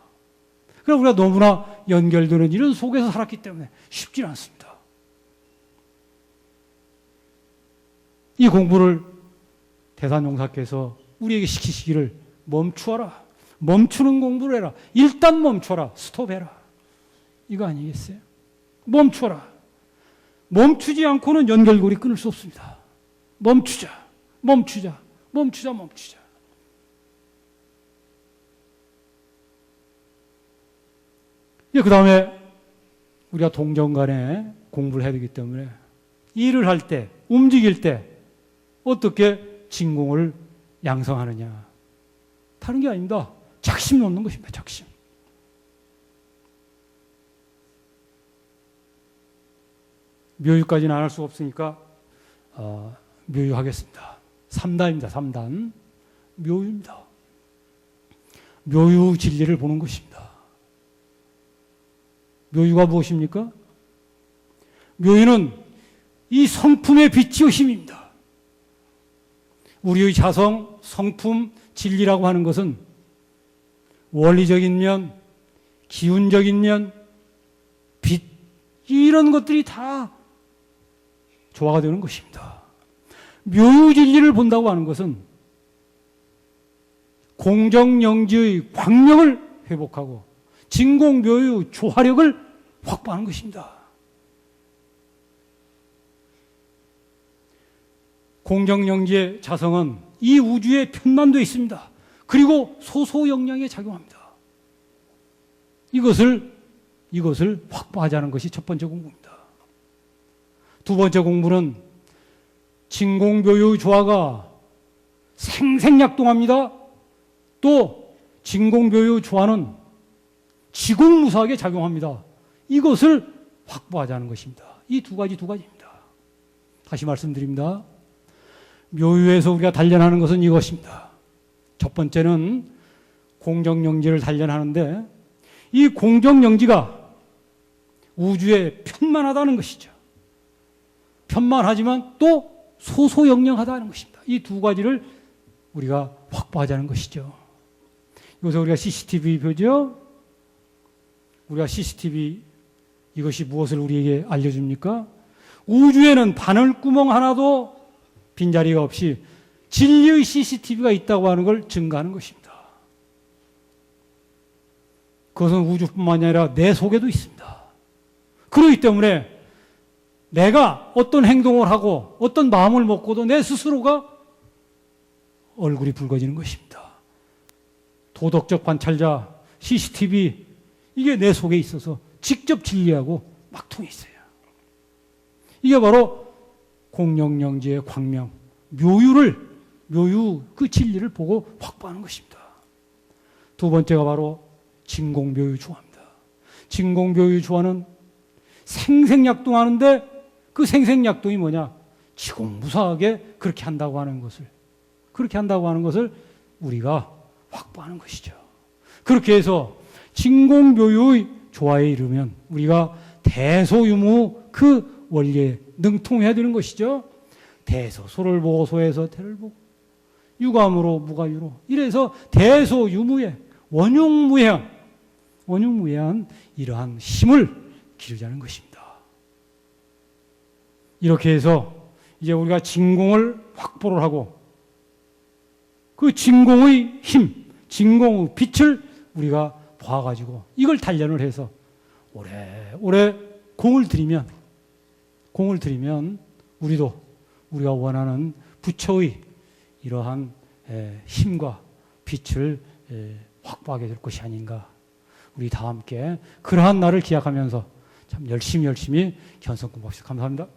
그럼 우리가 너무나 연결되는 이런 속에서 살았기 때문에 쉽지 않습니다. 이 공부를 대산용사께서 우리에게 시키시기를 멈추어라. 멈추는 공부를 해라. 일단 멈춰라. 스톱해라. 이거 아니겠어요? 멈춰라. 멈추지 않고는 연결고리 끊을 수 없습니다. 멈추자. 멈추자. 멈추자. 멈추자. 그 다음에 우리가 동정 간에 공부를 해야 되기 때문에 일을 할 때, 움직일 때 어떻게 진공을 양성하느냐. 다른 게 아닙니다. 작심 놓는 것입니다. 작심. 묘유까지는 안 할 수가 없으니까 묘유하겠습니다. 3단입니다. 3단. 묘유입니다. 묘유 진리를 보는 것입니다. 묘유가 무엇입니까? 묘유는 이 성품의 빛이요 힘입니다. 우리의 자성, 성품, 진리라고 하는 것은 원리적인 면, 기운적인 면, 빛, 이런 것들이 다 조화가 되는 것입니다. 묘유 진리를 본다고 하는 것은 공정영지의 광명을 회복하고 진공묘유 조화력을 확보하는 것입니다. 공정영지의 자성은 이 우주에 편만되어 있습니다. 그리고 소소영량에 작용합니다. 이것을 확보하자는 것이 첫 번째 공부입니다. 두 번째 공부는 진공묘유 조화가 생생약동합니다. 또 진공묘유 조화는 지공무사하게 작용합니다. 이것을 확보하자는 것입니다. 이 두 가지입니다. 다시 말씀드립니다. 묘유에서 우리가 단련하는 것은 이것입니다. 첫 번째는 공정영지를 단련하는데 이 공정영지가 우주에 편만하다는 것이죠. 편만하지만 또 소소영령하다는 것입니다. 이 두 가지를 우리가 확보하자는 것이죠. 여기서 우리가 CCTV 보죠. 우리가 CCTV 이것이 무엇을 우리에게 알려줍니까? 우주에는 바늘구멍 하나도 빈자리가 없이 진리의 CCTV가 있다고 하는 걸 증가하는 것입니다. 그것은 우주뿐만 아니라 내 속에도 있습니다. 그렇기 때문에 내가 어떤 행동을 하고 어떤 마음을 먹고도 내 스스로가 얼굴이 붉어지는 것입니다. 도덕적 관찰자, CCTV 이게 내 속에 있어서 직접 진리하고 막통이 있어요. 이게 바로 공영영지의 광명, 묘유 그 진리를 보고 확보하는 것입니다. 두 번째가 바로 진공묘유 조화입니다. 진공묘유 조화는 생생약동하는데 그 생생약동이 뭐냐? 지공무사하게 그렇게 한다고 하는 것을 우리가 확보하는 것이죠. 그렇게 해서 진공묘유의 조화에 이르면 우리가 대소유무 그 원리에 능통해야 되는 것이죠. 대소, 소를 보고 소에서 태를 보고 유감으로 무가유로 이래서 대소유무에 원흉무해한 이러한 힘을 기르자는 것입니다. 이렇게 해서 이제 우리가 진공을 확보를 하고 그 진공의 힘, 진공의 빛을 우리가 봐가지고 이걸 단련을 해서 오래 공을 들이면 우리가 원하는 부처의 이러한 힘과 빛을 확보하게 될 것이 아닌가. 우리 다 함께 그러한 날을 기약하면서 참 열심히 견성 공부합시다. 감사합니다.